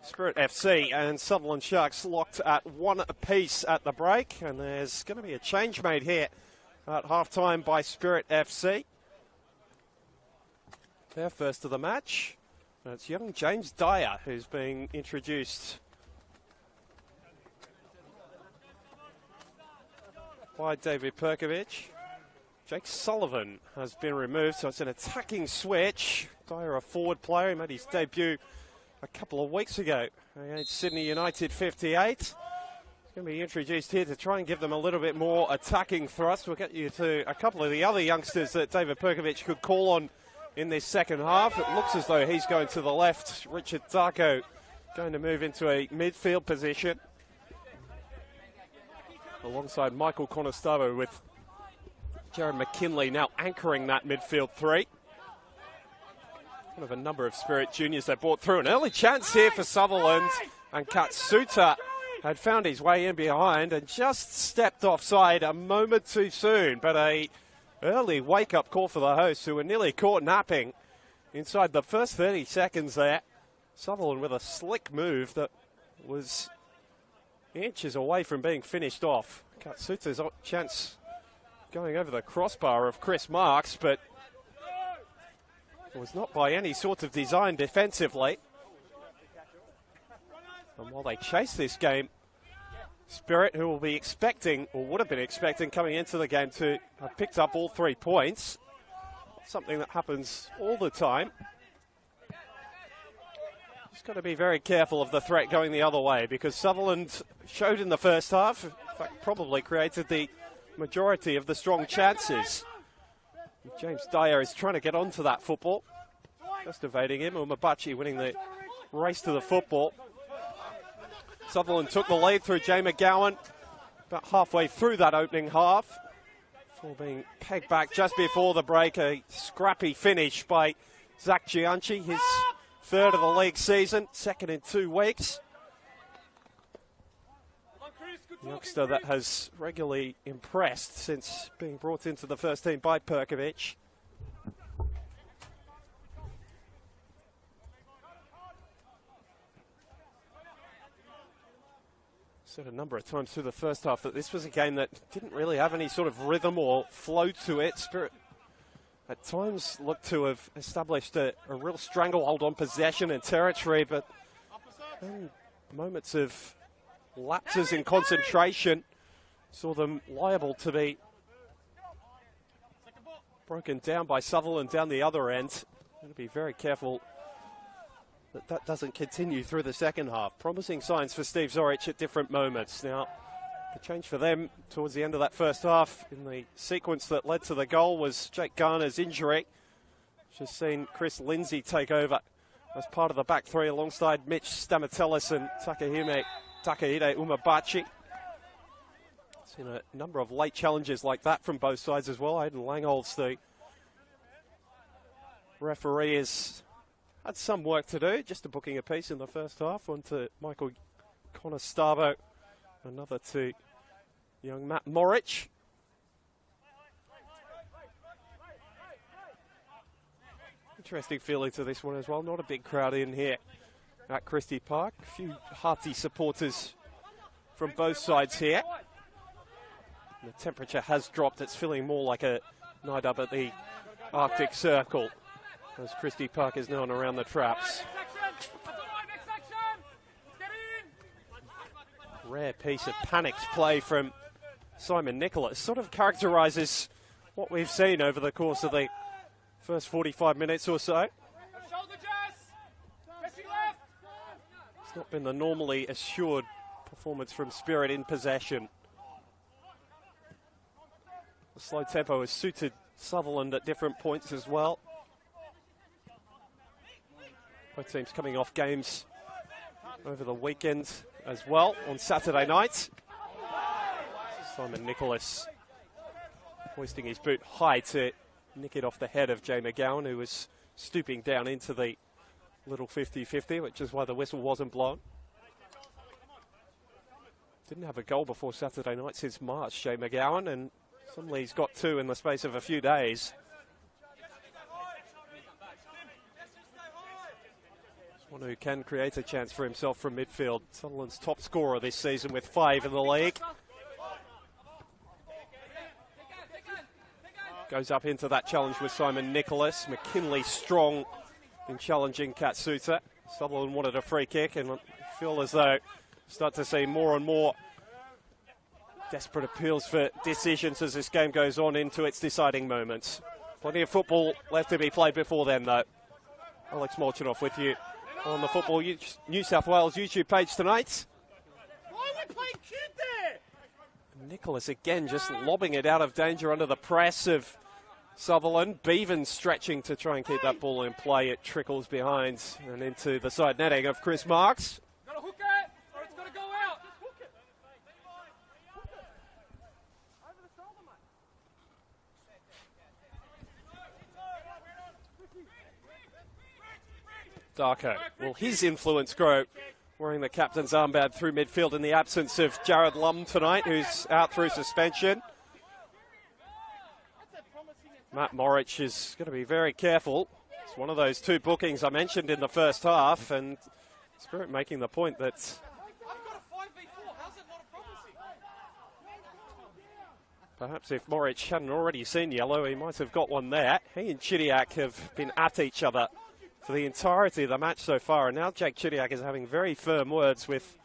Spirit FC and Sutherland Sharks locked at 1 apiece at the break, and there's going to be a change made here at half-time by Spirit FC. Their first of the match. It's young James Dyer who's being introduced by David Perkovic. Jake Sullivan has been removed, so it's an attacking switch. Dyer, a forward player, he made his debut a couple of weeks ago against Sydney United 58. He's going to be introduced here to try and give them a little bit more attacking thrust. We'll get you to a couple of the other youngsters that David Perkovic could call on in this second half. It looks as though he's going to the left. Richard Darko going to move into a midfield position alongside Michael Conestavo, with Jared McKinley now anchoring that midfield three. One of a number of Spirit juniors they brought through. An early chance here for Sutherland, and Katsuta had found his way in behind and just stepped offside a moment too soon. But a early wake-up call for the hosts, who were nearly caught napping inside the first 30 seconds there. Sutherland with a slick move that was inches away from being finished off. Katsuta's chance going over the crossbar of Chris Marks, but it was not by any sort of design defensively. And while they chase this game, Spirit, who will be expecting, or would have been expecting coming into the game, to have picked up all 3 points, something that happens all the time. Just got to be very careful of the threat going the other way, because Sutherland showed in the first half, in fact probably created the majority of the strong chances. James Dyer is trying to get onto that football, just evading him. Umabachi winning the race to the football. Sutherland took the lead through Jay McGowan about halfway through that opening half, before being pegged back just before the break. A scrappy finish by Zach Gianchi, his third of the league season, second in 2 weeks. A youngster that has regularly impressed since being brought into the first team by Perkovic. Said a number of times through the first half that this was a game that didn't really have any sort of rhythm or flow to it. Spirit at times looked to have established a real stranglehold on possession and territory, but then moments of lapses in concentration saw them liable to be broken down by Sutherland down the other end. Got to be very careful that that doesn't continue through the second half. Promising signs for Steve Zorich at different moments. Now, the change for them towards the end of that first half in the sequence that led to the goal was Jake Garner's injury, which has seen Chris Lindsay take over as part of the back three alongside Mitch Stamatelis and Takahide Umabachi. Seen a number of late challenges like that from both sides as well. Aidan Langholz, the referee, has had some work to do, just a booking a piece in the first half. On to Michael Conestavo, another to young Matt Morich. Interesting feeling to this one as well. Not a big crowd in here at Christie Park. A few hearty supporters from both sides here. And the temperature has dropped. It's feeling more like a night up at the Arctic Circle, as Christie Park is known around the traps. Rare piece of panicked play from Simon Nicholas. Sort of characterises what we've seen over the course of the first 45 minutes or so. It's not been the normally assured performance from Spirit in possession. The slow tempo has suited Sutherland at different points as well. Both teams coming off games over the weekend as well on Saturday night. Simon Nicholas hoisting his boot high to nick it off the head of Jay McGowan, who was stooping down into the little 50-50, which is why the whistle wasn't blown. Didn't have a goal before Saturday night since March, Jay McGowan, and suddenly he's got 2 in the space of a few days. One who can create a chance for himself from midfield. Sutherland's top scorer this season with 5 in the league. Goes up into that challenge with Simon Nicholas. McKinley strong in challenging Katsuta. Sutherland wanted a free kick, and I feel as though start to see more and more desperate appeals for decisions as this game goes on into its deciding moments. Plenty of football left to be played before then, though. Alex Molchanov with you on the Football New South Wales YouTube page tonight. Why are we playing kid there? Nicholas again just lobbing it out of danger under the press of Sutherland. Bevan stretching to try and keep that ball in play. It trickles behind and into the side netting of Chris Marks. Gotta hook it, or it's gonna go out. Just hook it. Hook it. Over the shoulder, mate. Darko, will his influence grow wearing the captain's armband through midfield in the absence of Jared Lum tonight, who's out through suspension? Matt Morich is going to be very careful. It's one of those 2 bookings I mentioned in the first half, and Spirit making the point that perhaps if Morich hadn't already seen yellow, he might have got one there. He and Chidiac have been at each other for the entirety of the match so far, and now Jake Chidiac is having very firm words with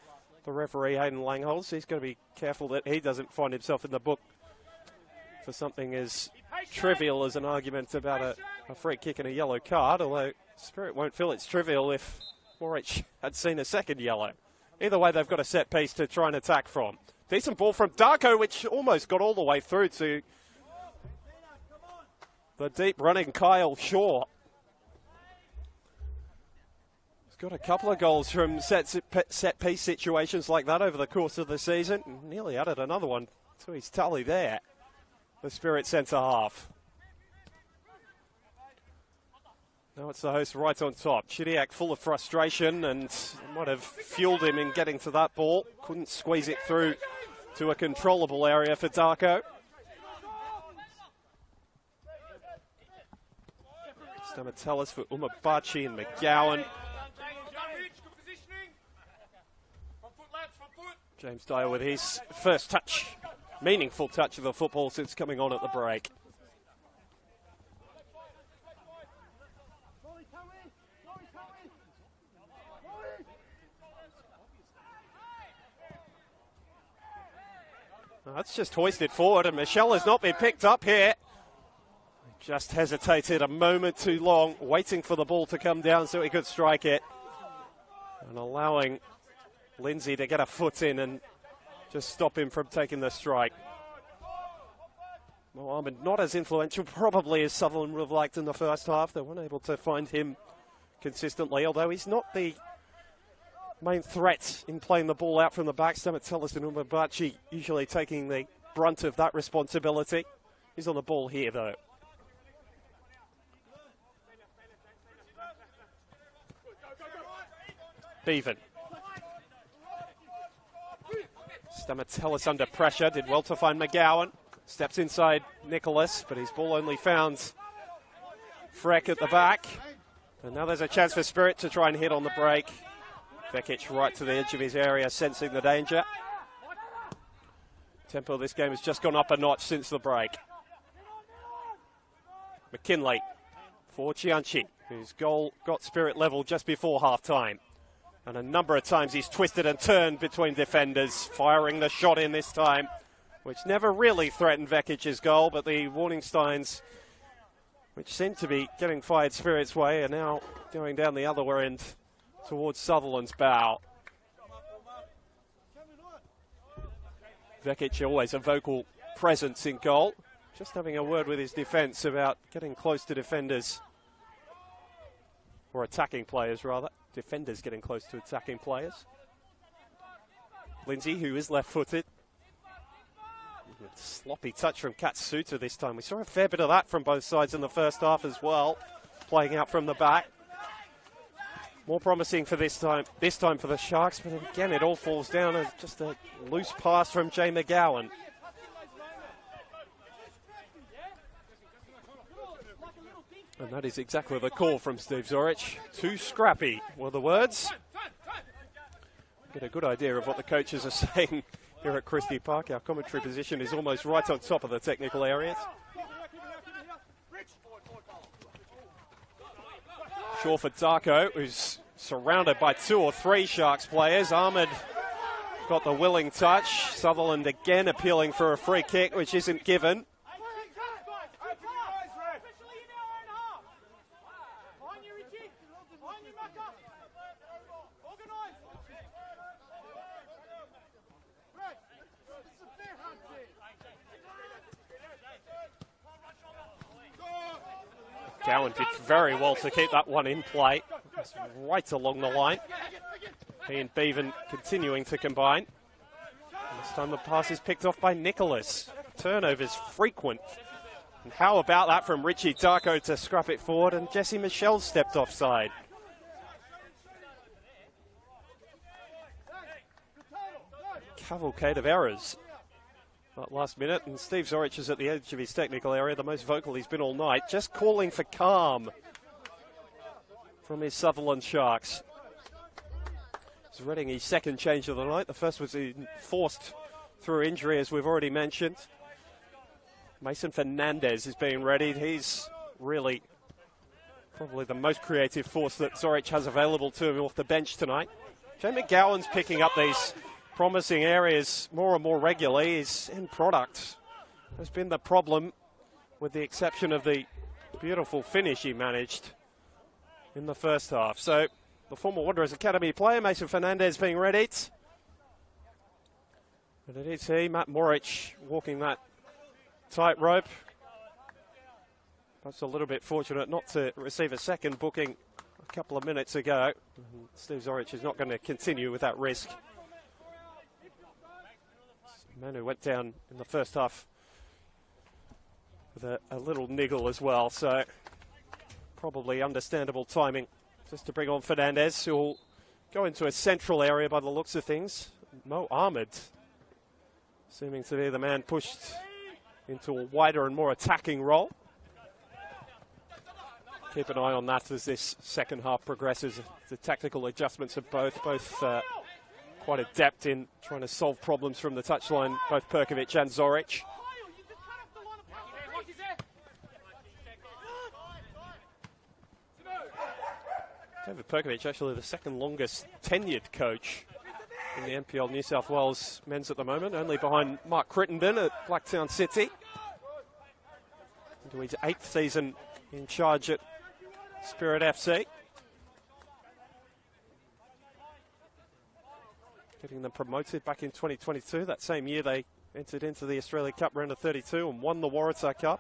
the referee Hayden Langholz. He's going to be careful that he doesn't find himself in the book for something as trivial as an argument about a free kick and a yellow card, although Spirit won't feel it's trivial if Morich had seen a second yellow. Either way, they've got a set piece to try and attack from. Decent ball from Darko, which almost got all the way through to the deep running Kyle Shaw. Got a couple of goals from set piece situations like that over the course of the season. Nearly added another one to his tally there, the Spirit centre half. Now it's the host right on top. Chidiac full of frustration, and might have fueled him in getting to that ball. Couldn't squeeze it through to a controllable area for Darko. Stamatellis for Umabachi and McGowan. James Dyer with his first touch, meaningful touch of the football since coming on at the break. That's just hoisted forward, and Michelle has not been picked up here. Just hesitated a moment too long, waiting for the ball to come down so he could strike it, and allowing Lindsay to get a foot in and just stop him from taking the strike. Mohammed not as influential probably as Sutherland would have liked in the first half. They weren't able to find him consistently, although he's not the main threat in playing the ball out from the back. Stamatellis and Umabachi usually taking the brunt of that responsibility. He's on the ball here, though. Bevan. Stamatellis under pressure, did well to find McGowan. Steps inside Nicholas, but his ball only found Freck at the back. And now there's a chance for Spirit to try and hit on the break. Vekic right to the edge of his area, sensing the danger. Tempo of this game has just gone up a notch since the break. McKinley for Chianchi, whose goal got Spirit level just before half-time. And a number of times he's twisted and turned between defenders, firing the shot in this time, which never really threatened Vekic's goal, but the warning signs, which seem to be getting fired Spirit's way, are now going down the other end towards Sutherland's bow. Vekic always a vocal presence in goal, just having a word with his defence about getting close to defenders, or attacking players rather. Defenders getting close to attacking players. Lindsay, who is left-footed. Sloppy touch from Katsuta this time. We saw a fair bit of that from both sides in the first half as well, playing out from the back. More promising for this time for the Sharks, but again it all falls down as just a loose pass from Jay McGowan. And that is exactly the call from Steve Zorich. Too scrappy were the words. Get a good idea of what the coaches are saying here at Christie Park. Our commentary position is almost right on top of the technical areas. Shaw for Darko, who's surrounded by 2 or 3 Sharks players. Ahmed got the willing touch. Sutherland again appealing for a free kick, which isn't given. Gowan did very well to keep that one in play. It's right along the line. He and Bevan continuing to combine. This time the pass is picked off by Nicholas. Turnovers frequent. And how about that from Richie Darko to scrap it forward, and Jesse Michelle stepped offside. Cavalcade of errors. That last minute, and Steve Zorich is at the edge of his technical area, the most vocal he's been all night, just calling for calm from his Sutherland Sharks. He's reading his second change of the night. The first was forced through injury, as we've already mentioned. Mason Fernandez is being readied. He's really probably the most creative force that Zorich has available to him off the bench tonight. Jay McGowan's picking up these promising areas more and more regularly. His end product has been the problem, with the exception of the beautiful finish he managed in the first half. So the former Wanderers Academy player, Mason Fernandez, being readied. And it is he, Matt Morich, walking that tightrope. That's a little bit fortunate not to receive a second booking a couple of minutes ago. Steve Zorich is not going to continue with that risk. Manu went down in the first half with a little niggle as well, so probably understandable timing just to bring on Fernandez, who will go into a central area by the looks of things. Mo Ahmed seeming to be the man pushed into a wider and more attacking role. Keep an eye on that as this second half progresses. The tactical adjustments of both quite adept in trying to solve problems from the touchline, both Perkovic and Zorich. David Perkovic, actually the second longest tenured coach in the NPL New South Wales men's at the moment, only behind Mark Crittenden at Blacktown City. Into his 8th season in charge at Spirit FC. Getting them promoted back in 2022. That same year they entered into the Australia Cup round of 32 and won the Waratah Cup.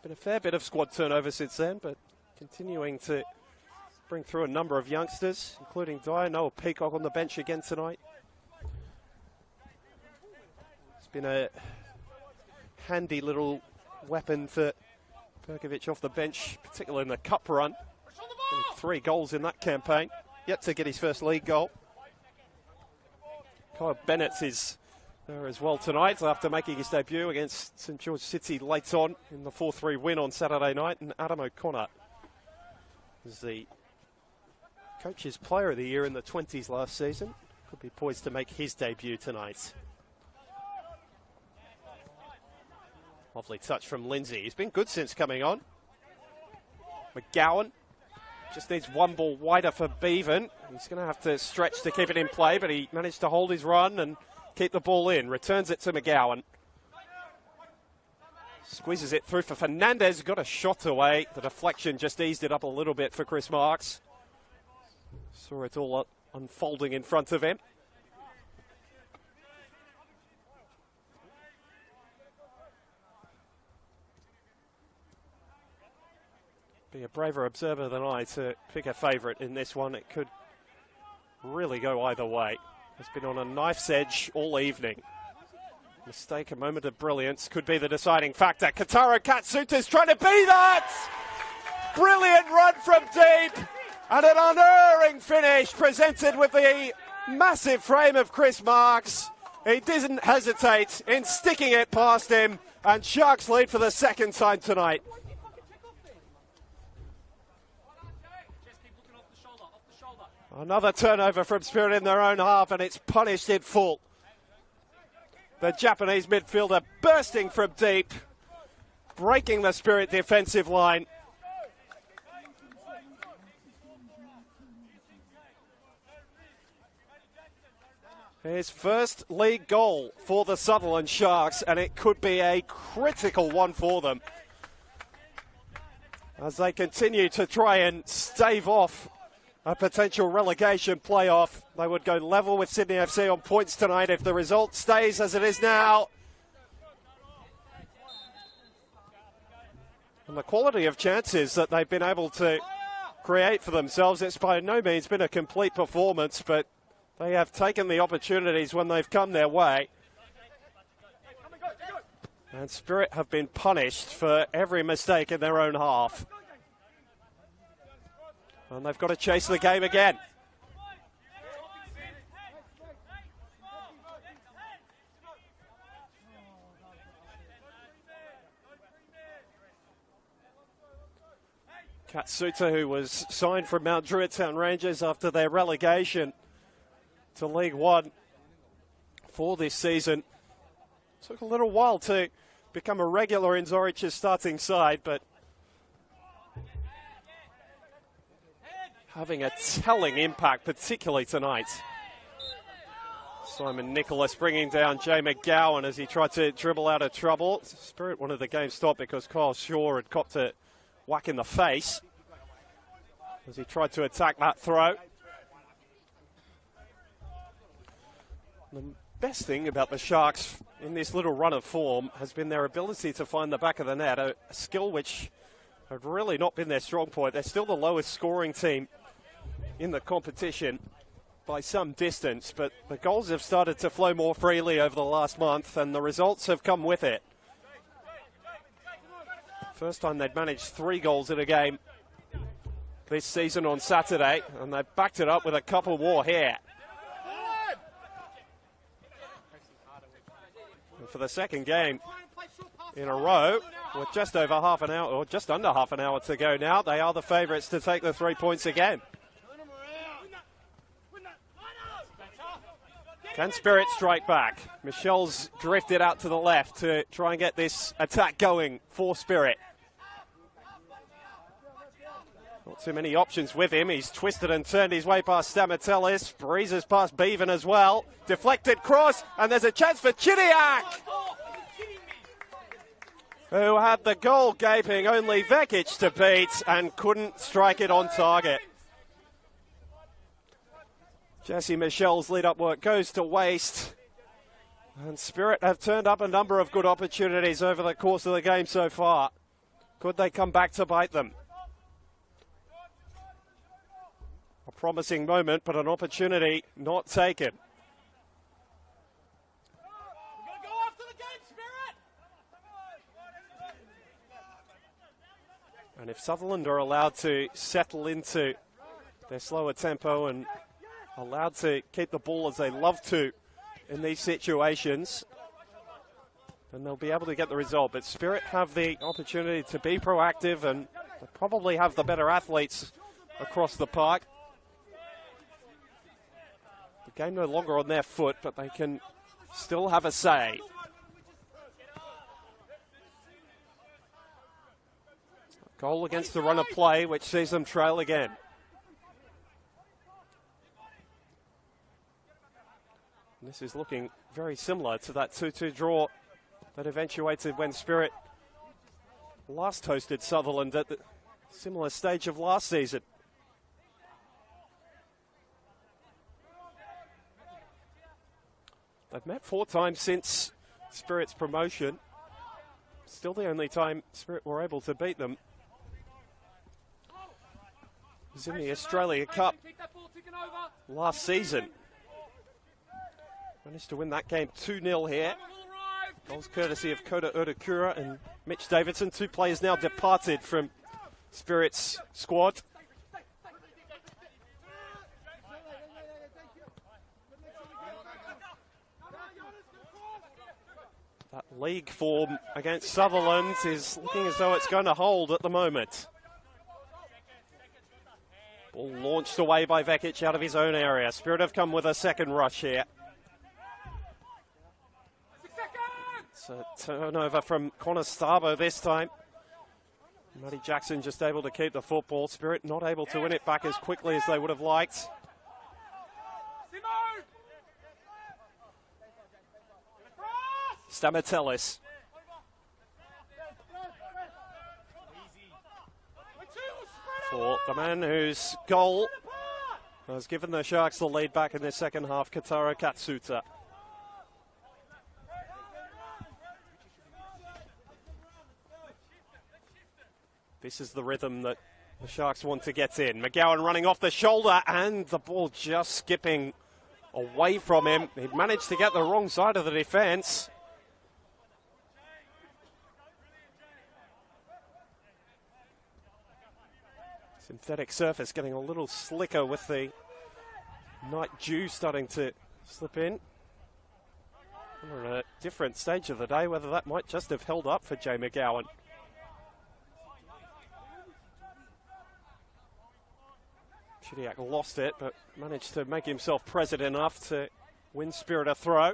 Been a fair bit of squad turnover since then, but continuing to bring through a number of youngsters, including Dyer. Noah Peacock on the bench again tonight. It's been a handy little weapon for Perkovic off the bench, particularly in the cup run. 3 goals in that campaign. Yet to get his first league goal. Kyle Bennett is there as well tonight after making his debut against St George City late on in the 4-3 win on Saturday night. And Adam O'Connor is the coach's player of the year in the 20s last season. Could be poised to make his debut tonight. Lovely touch from Lindsay. He's been good since coming on. McGowan just needs one ball wider for Bevan. He's going to have to stretch to keep it in play, but he managed to hold his run and keep the ball in. Returns it to McGowan. Squeezes it through for Fernandez. Got a shot away. The deflection just eased it up a little bit for Chris Marks. Saw it all unfolding in front of him. Be a braver observer than I to pick a favourite in this one. It could really go either way. It's been on a knife's edge all evening. Mistake, a moment of brilliance, could be the deciding factor. Kataro Katsuta's trying to be that! Brilliant run from deep. And an unerring finish presented with the massive frame of Chris Marks. He didn't hesitate in sticking it past him. And Sharks lead for the second time tonight. Another turnover from Spirit in their own half, and it's punished in full. The Japanese midfielder bursting from deep, breaking the Spirit defensive line. His first league goal for the Sutherland Sharks, and it could be a critical one for them as they continue to try and stave off a potential relegation playoff. They would go level with Sydney FC on points tonight if the result stays as it is now. And the quality of chances that they've been able to create for themselves, it's by no means been a complete performance, but they have taken the opportunities when they've come their way. And Spirit have been punished for every mistake in their own half. And they've got to chase the game again. Katsuta, who was signed from Mount Druitt Town Rangers after their relegation to League One for this season, took a little while to become a regular in Zorich's starting side, but having a telling impact, particularly tonight. Simon Nicholas bringing down Jay McGowan as he tried to dribble out of trouble. Spirit wanted the game stopped because Kyle Shaw had copped a whack in the face as he tried to attack that throw. The best thing about the Sharks in this little run of form has been their ability to find the back of the net, a skill which had really not been their strong point. They're still the lowest scoring team in the competition by some distance, but the goals have started to flow more freely over the last month, and the results have come with it. First time they'd managed 3 goals in a game this season on Saturday, and they backed it up with a couple more here. And for the second game in a row, with just over half an hour, or just under half an hour to go now, they are the favourites to take the 3 points again. Can Spirit strike back? Michelle's drifted out to the left to try and get this attack going for Spirit. Not too many options with him. He's twisted and turned his way past Stamatellis. Breezes past Bevan as well. Deflected cross, and there's a chance for Chiniak, who had the goal gaping, only Vekic to beat and couldn't strike it on target. Jesse Michelle's lead-up work goes to waste. And Spirit have turned up a number of good opportunities over the course of the game so far. Could they come back to bite them? A promising moment, but an opportunity not taken. And if Sutherland are allowed to settle into their slower tempo and allowed to keep the ball as they love to in these situations, then they'll be able to get the result. But Spirit have the opportunity to be proactive, and they probably have the better athletes across the park. The game no longer on their foot, but they can still have a say. Goal against the run of play, which sees them trail again. This is looking very similar to that 2-2 draw that eventuated when Spirit last hosted Sutherland at the similar stage of last season. They've met 4 times since Spirit's promotion. Still the only time Spirit were able to beat them was in the Australia Cup last season. Managed to win that game 2-0 here. Goals courtesy of Kota Utakura and Mitch Davidson. 2 players now departed from Spirit's squad. That league form against Sutherland is looking as though it's going to hold at the moment. Ball launched away by Vekic out of his own area. Spirit have come with a second rush here. It's a turnover from Connor Starbo this time. Matty Jackson just able to keep the football. Spirit not able to win it back as quickly as they would have liked. Stamatellis. For the man whose goal has given the Sharks the lead back in the second half, Katara Katsuta. This is the rhythm that the Sharks want to get in. McGowan running off the shoulder and the ball just skipping away from him. He managed to get the wrong side of the defence. Synthetic surface getting a little slicker with the night dew starting to slip in. We're at a different stage of the day, whether that might just have held up for Jay McGowan. Chidiac lost it, but managed to make himself present enough to win Spirit a throw.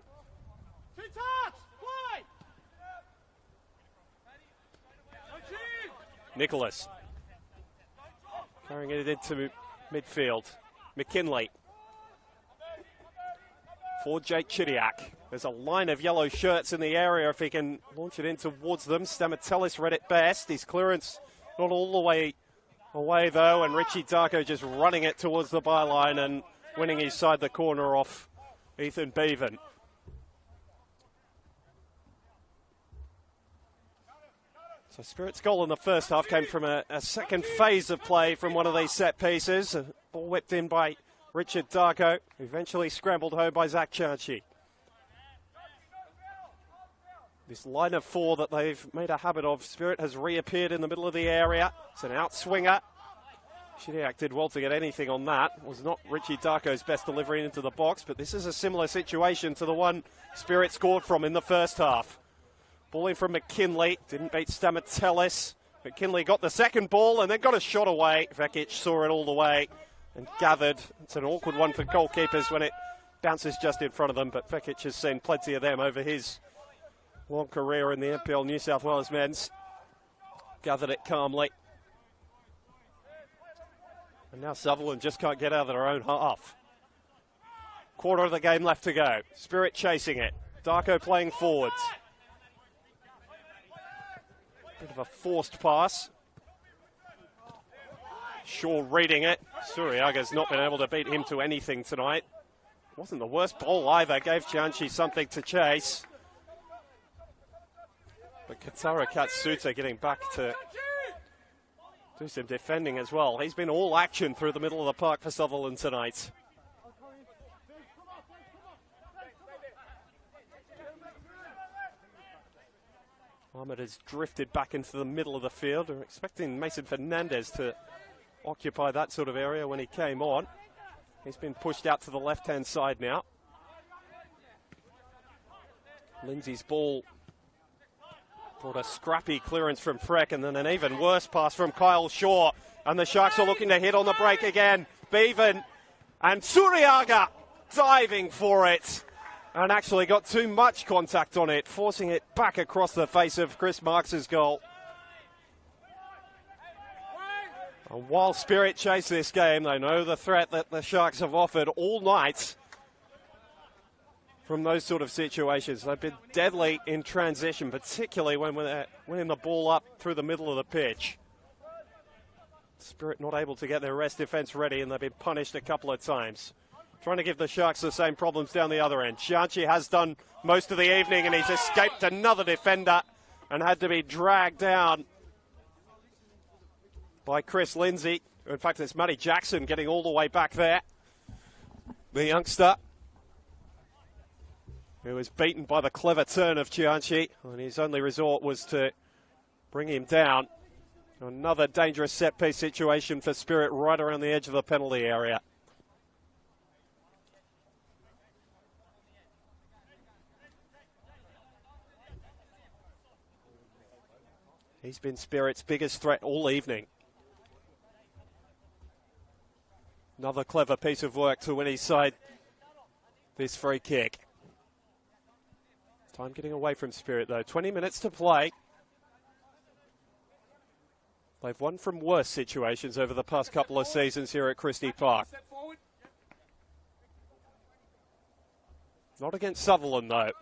Nicholas carrying it into midfield. McKinley for Jake Chidiac. There's a line of yellow shirts in the area if he can launch it in towards them. Stamatellis read it best. His clearance not all the way away though, and Richie Darko just running it towards the byline and winning his side the corner off Ethan Bevan. So Spirit's goal in the first half came from a second phase of play from one of these set pieces. A ball whipped in by Richard Darko, eventually scrambled home by Zach Chanchi. This line of four that they've made a habit of, Spirit has reappeared in the middle of the area. It's an outswinger. Chidiac did well to get anything on that. It was not Richie Darko's best delivery into the box, but this is a similar situation to the one Spirit scored from in the first half. Ball in from McKinley, didn't beat Stamatellis. McKinley got the second ball and then got a shot away. Vekic saw it all the way and gathered. It's an awkward one for goalkeepers when it bounces just in front of them, but Vekic has seen plenty of them over his long career in the NPL New South Wales men's. Gathered it calmly. And now Sutherland just can't get out of their own half. Quarter of the game left to go. Spirit chasing it. Darko playing forwards. Bit of a forced pass. Shaw reading it. Suriaga's not been able to beat him to anything tonight. Wasn't the worst ball either. Gave Chianchi something to chase. But Katara Katsuta getting back to do some defending as well. He's been all action through the middle of the park for Sutherland tonight. Ahmed has drifted back into the middle of the field. We're expecting Mason Fernandez to occupy that sort of area when he came on. He's been pushed out to the left-hand side now. Lindsay's ball brought a scrappy clearance from Freck and then an even worse pass from Kyle Shaw. And the Sharks are looking to hit on the break again. Bevan and Suriaga diving for it. And actually got too much contact on it, forcing it back across the face of Chris Marks' goal. And while Spirit chase this game, they know the threat that the Sharks have offered all night from those sort of situations. They've been deadly in transition, particularly when they're winning the ball up through the middle of the pitch. Spirit not able to get their rest defence ready, and they've been punished a couple of times. Trying to give the Sharks the same problems down the other end. Chianchi has done most of the evening, and he's escaped another defender and had to be dragged down by Chris Lindsay. In fact, it's Matty Jackson getting all the way back there. The youngster who was beaten by the clever turn of Chianchi, and his only resort was to bring him down. Another dangerous set-piece situation for Spirit right around the edge of the penalty area. He's been Spirit's biggest threat all evening. Another clever piece of work to win his side this free kick. Time getting away from Spirit though. 20 minutes to play. They've won from worse situations over the past couple of seasons here at Christie Park. Not against Sutherland though.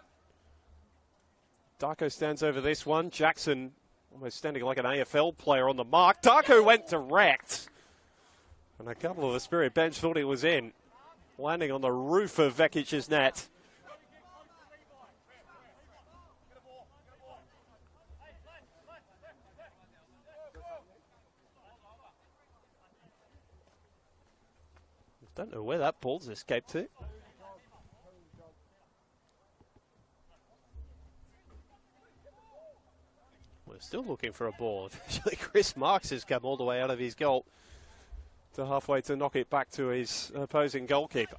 Darko stands over this one. Jackson almost standing like an AFL player on the mark. Darko went direct. And a couple of the Spirit bench thought he was in. Landing on the roof of Vekic's net. Don't know where that ball's escaped to. We're still looking for a ball. Actually, Chris Marks has come all the way out of his goal to halfway to knock it back to his opposing goalkeeper.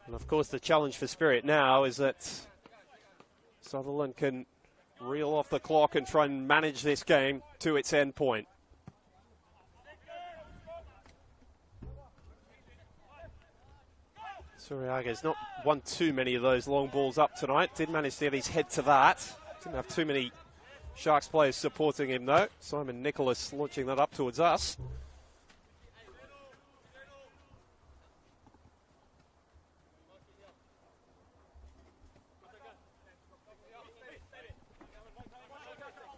And of course the challenge for Spirit now is that Sutherland can reel off the clock and try and manage this game to its end point. Suriaga's not won too many of those long balls up tonight. Did manage to get his head to that. Didn't have too many Sharks players supporting him though. Simon Nicholas launching that up towards us.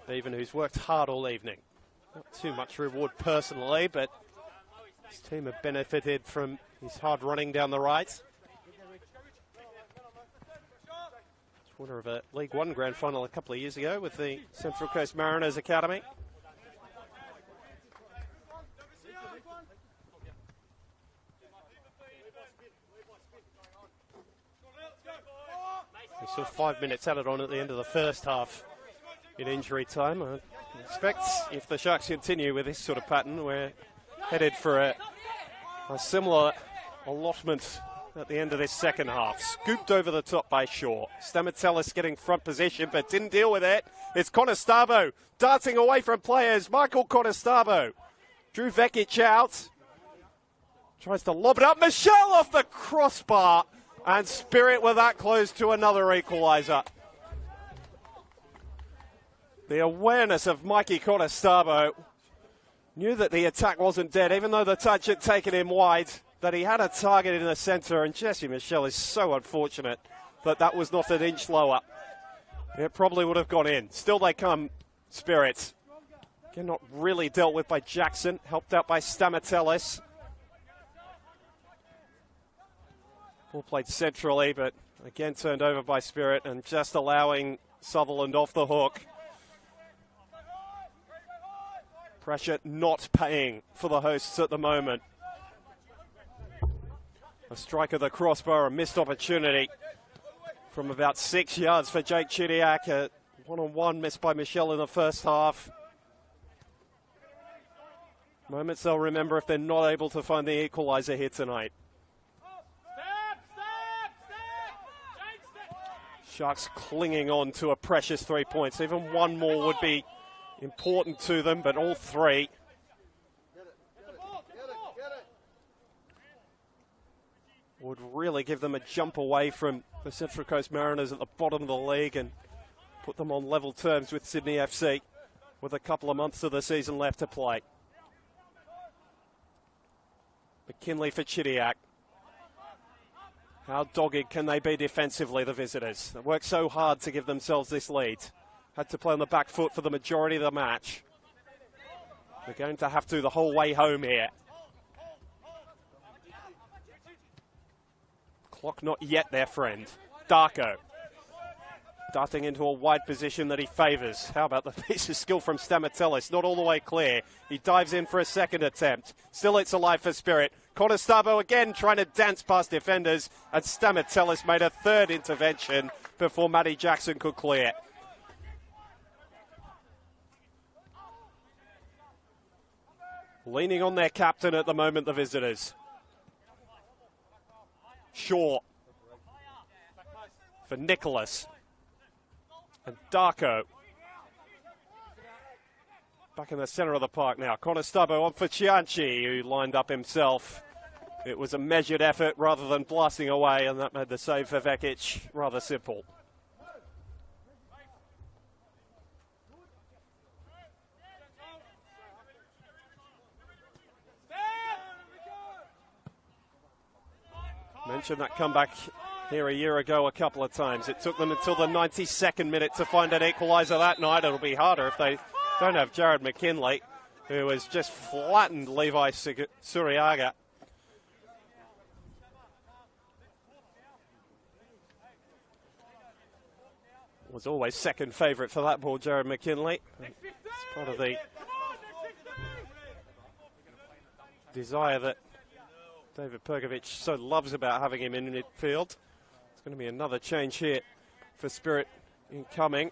Bevan, who's worked hard all evening. Not too much reward personally, but his team have benefited from his hard running down the right. Winner of a League One Grand Final a couple of years ago with the Central Coast Mariners Academy. We saw 5 minutes added on at the end of the first half in injury time. I expect if the Sharks continue with this sort of pattern, we're headed for a similar allotment at the end of this second half. Scooped over the top by Shaw. Stamatellis getting front position, but didn't deal with it. It's Conestabbo dancing away from players. Michael Conestabbo drew Vekic out. Tries to lob it up. Michelle off the crossbar. And Spirit were that close to another equaliser. The awareness of Mikey Conestabbo. Knew that the attack wasn't dead, even though the touch had taken him wide. That he had a target in the centre, and Jesse Michelle is so unfortunate that that was not an inch lower. It probably would have gone in. Still they come, Spirit. Again, not really dealt with by Jackson, helped out by Stamatellis. Ball played centrally, but again turned over by Spirit and just allowing Sutherland off the hook. Pressure not paying for the hosts at the moment. A strike of the crossbar, a missed opportunity from about 6 yards for Jake Chidiak. A one-on-one missed by Michelle in the first half. Moments they'll remember if they're not able to find the equaliser here tonight. Sharks clinging on to a precious 3 points. Even one more would be important to them, but all three. Would really give them a jump away from the Central Coast Mariners at the bottom of the league and put them on level terms with Sydney FC with a couple of months of the season left to play. McKinley for Chidiak. How dogged can they be defensively, the visitors? They worked so hard to give themselves this lead. Had to play on the back foot for the majority of the match. They're going to have to the whole way home here. Clock not yet their friend. Darko. Darting into a wide position that he favours. How about the piece of skill from Stamatellis? Not all the way clear. He dives in for a second attempt. Still it's alive for Spirit. Conestabbo again trying to dance past defenders. And Stamatellis made a third intervention. before Matty Jackson could clear. Leaning on their captain at the moment, the visitors. Shaw for Nicholas. And Darko. Back in the centre of the park now. Conestobo on for Cianci, who lined up himself. It was a measured effort rather than blasting away, and that made the save for Vekic rather simple. Mentioned that comeback here a year ago a couple of times. It took them until the 92nd minute to find an equaliser that night. It'll be harder if they don't have Jared McKinley, who has just flattened Levi Suriaga. Was always second favourite for that ball, Jared McKinley. It's part of the desire that David Perkovic so loves about having him in midfield. It's going to be another change here for Spirit incoming.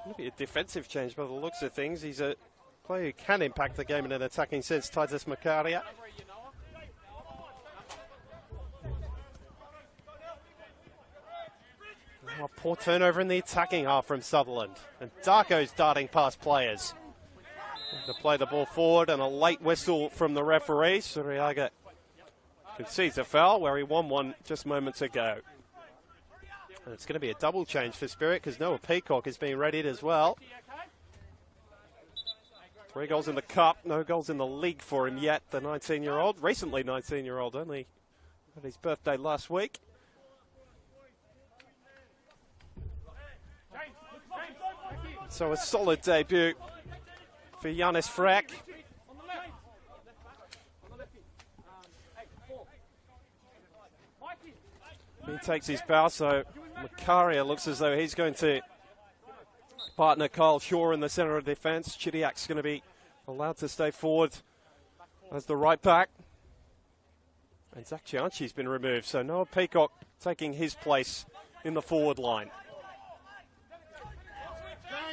Going to be a defensive change by the looks of things. He's a player who can impact the game in an attacking sense, Titus Makaria. Oh, poor turnover in the attacking half from Sutherland. And Darko's darting past players. To play the ball forward, and a late whistle from the referee. Suriaga concedes a foul where he won one just moments ago. And it's going to be a double change for Spirit because Noah Peacock is being readied as well. 3 goals in the cup, no goals in the league for him yet, the 19-year-old. Recently 19-year-old, only had his birthday last week. So a solid debut for Yanis Freck. He takes his bow, so Makaria looks as though he's going to partner Kyle Shaw in the centre of defence. Chidiak's going to be allowed to stay forward as the right back. And Zach Cianci's been removed, so Noah Peacock taking his place in the forward line.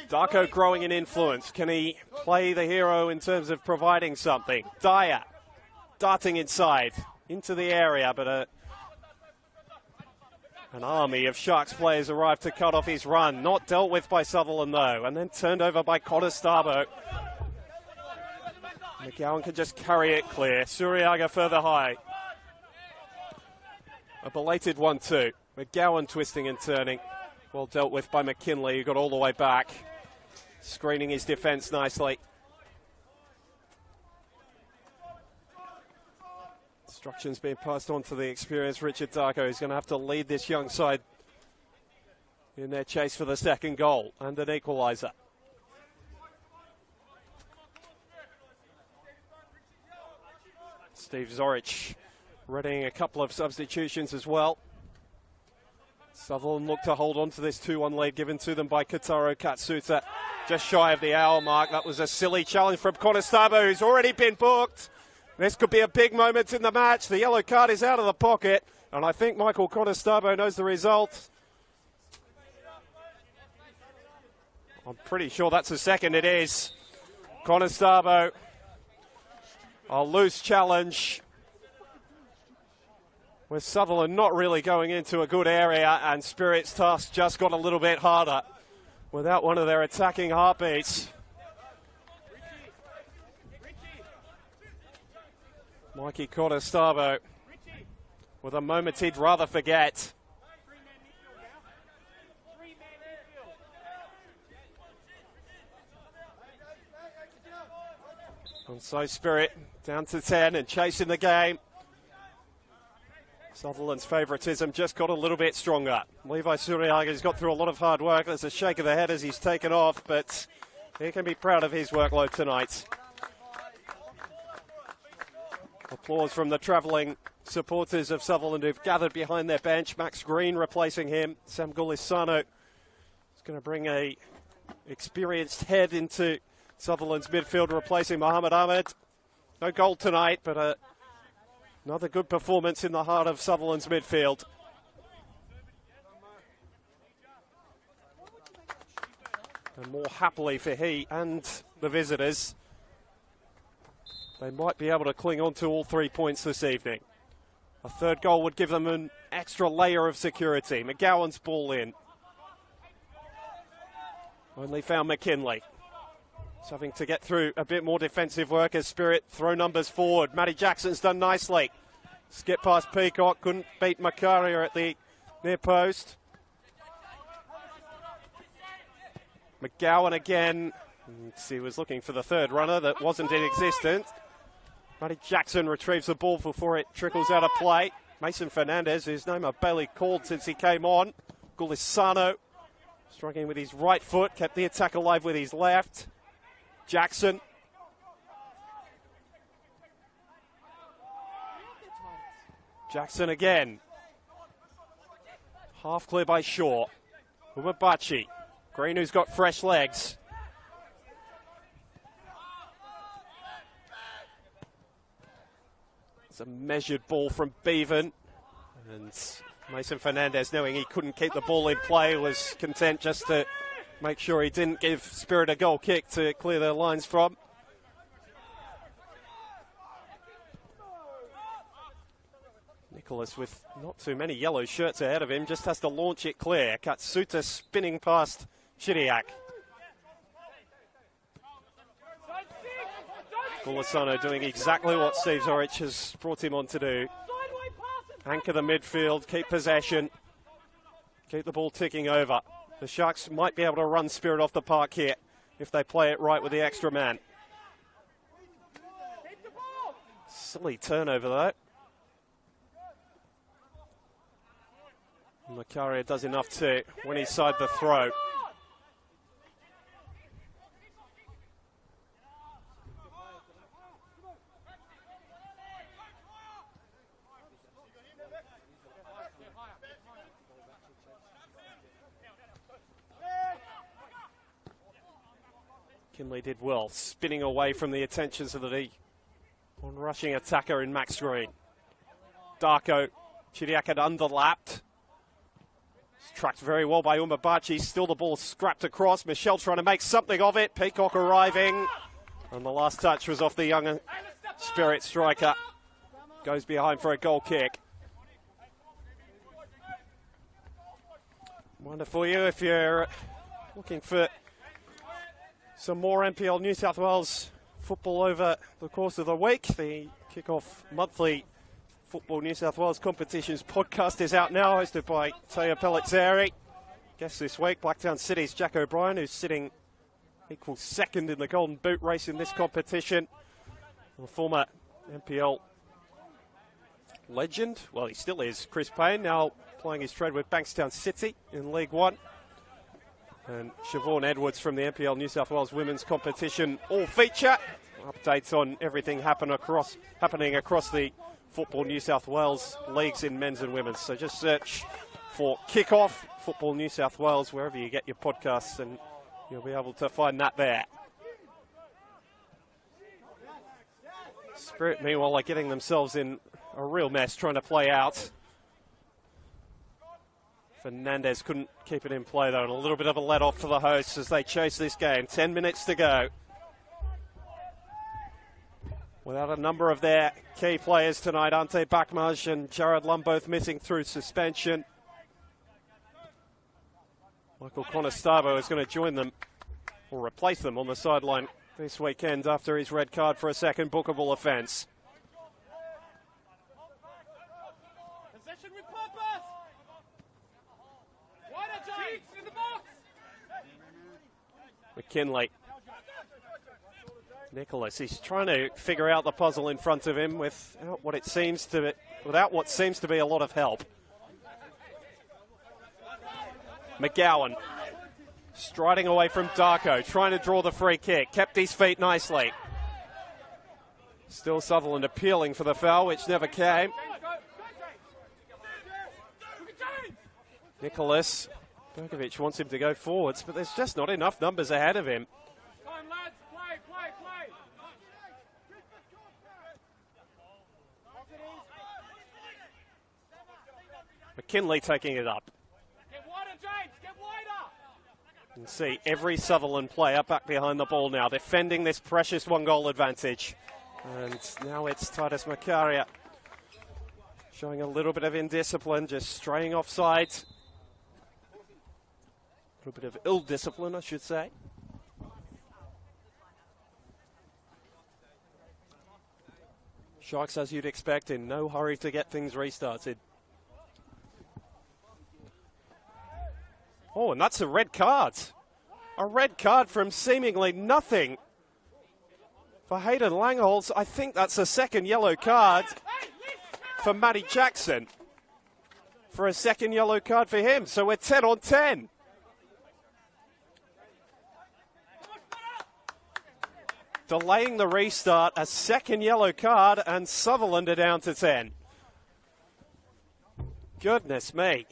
Darko growing in influence. Can he play the hero in terms of providing something? Dyer darting inside into the area, but an army of Sharks players arrived to cut off his run. Not dealt with by Sutherland, though, and then turned over by Conestobo. McGowan can just carry it clear. Suriaga further high. A belated 1-2. McGowan twisting and turning. Well dealt with by McKinley, who got all the way back. Screening his defence nicely. Instructions being passed on to the experienced Richard Darko. He's going to have to lead this young side in their chase for the second goal and an equaliser. Steve Zorich readying a couple of substitutions as well. Sutherland looked to hold on to this 2-1 lead given to them by Kotaro Katsuta. Just shy of the hour mark. That was a silly challenge from Conestobo, who's already been booked. This could be a big moment in the match. The yellow card is out of the pocket, and I think Michael Conestobo knows the result. I'm pretty sure that's the second. It is. Conestobo, a loose challenge, with Sutherland not really going into a good area, and Spirit's task just got a little bit harder without one of their attacking heartbeats. Mikey Conestobo with a moment he'd rather forget. And so Spirit down to 10 and chasing the game. Sutherland's favouritism just got a little bit stronger. Levi Suriaga's got through a lot of hard work. There's a shake of the head as he's taken off, but he can be proud of his workload tonight. Applause from the travelling supporters of Sutherland who've gathered behind their bench. Max Green replacing him. Sam Gulisano is going to bring a experienced head into Sutherland's midfield, replacing Mohamed Ahmed. No goal tonight, but a Another good performance in the heart of Sutherland's midfield. And more happily for he and the visitors, they might be able to cling on to all 3 points this evening. A third goal would give them an extra layer of security. McGowan's ball in. Only found McKinley. He's having to get through a bit more defensive work as Spirit throw numbers forward. Matty Jackson's done nicely. Skip past Peacock, couldn't beat Macaria at the near post. McGowan again. He was looking for the third runner that wasn't in existence. Matty Jackson retrieves the ball before it trickles out of play. Mason Fernandez, whose name I've barely called since he came on. Gulisano struggling with his right foot, kept the attack alive with his left. Jackson. Jackson again. Half clear by Shaw. Umabachi. Green, who's got fresh legs. It's a measured ball from Bevan. And Mason Fernandez, knowing he couldn't keep the ball in play, was content just to make sure he didn't give Spirit a goal kick to clear their lines from. Nicholas, with not too many yellow shirts ahead of him, just has to launch it clear. Katsuta spinning past Chiriak. Gulisano doing exactly what Steve Zorich has brought him on to do. Anchor the midfield, keep possession, keep the ball ticking over. The Sharks might be able to run Spirit off the park here if they play it right with the extra man. Silly turnover though. Macaria does enough to win inside the throw. Kinley did well, spinning away from the attentions of the on-rushing attacker in Max Green. Darko, Chiriak had underlapped. Tracked very well by Umabachi. Still the ball scrapped across. Michelle trying to make something of it. Peacock arriving. And the last touch was off the young Spirit striker. Goes behind for a goal kick. Wonder for you if you're looking for some more NPL New South Wales football over the course of the week. The Kickoff Monthly Football New South Wales Competitions podcast is out now, hosted by Teo Pellizzeri. Guest this week, Blacktown City's Jack O'Brien, who's sitting equal second in the Golden Boot race in this competition. The former NPL legend, well, he still is, Chris Payne, now playing his trade with Bankstown City in League One. And Siobhan Edwards from the NPL New South Wales Women's Competition all feature. Updates on everything happening across the Football New South Wales leagues in men's and women's. So just search for Kickoff Football New South Wales wherever you get your podcasts and you'll be able to find that there. Spirit, meanwhile, are getting themselves in a real mess trying to play out. Fernandez couldn't keep it in play though, and a little bit of a let-off for the hosts as they chase this game. 10 minutes to go. Without a number of their key players tonight, Ante Bakmaj and Jared Lum both missing through suspension. Michael Conestabo is going to join them, or replace them on the sideline this weekend after his red card for a second bookable offence. Possession with purpose. Wider, Jones, in the box. McKinley. Nicholas, he's trying to figure out the puzzle in front of him without what seems to be a lot of help. McGowan striding away from Darko, trying to draw the free kick, kept his feet nicely. Still Sutherland appealing for the foul, which never came. Nicholas, Berkovic wants him to go forwards, but there's just not enough numbers ahead of him. McKinley taking it up. Get wider, James. Get wider. You can see every Sutherland player back behind the ball now, defending this precious 1-goal advantage. And now it's Titus Makaria showing a little bit of indiscipline, just straying offside. A little bit of ill discipline, I should say. Sharks, as you'd expect, in no hurry to get things restarted. Oh, and that's a red card. A red card from seemingly nothing for Hayden Langholz. I think that's a second yellow card for Matty Jackson. For a second yellow card for him. So we're 10 on 10. Delaying the restart, a second yellow card, and Sutherland are down to 10. Goodness me.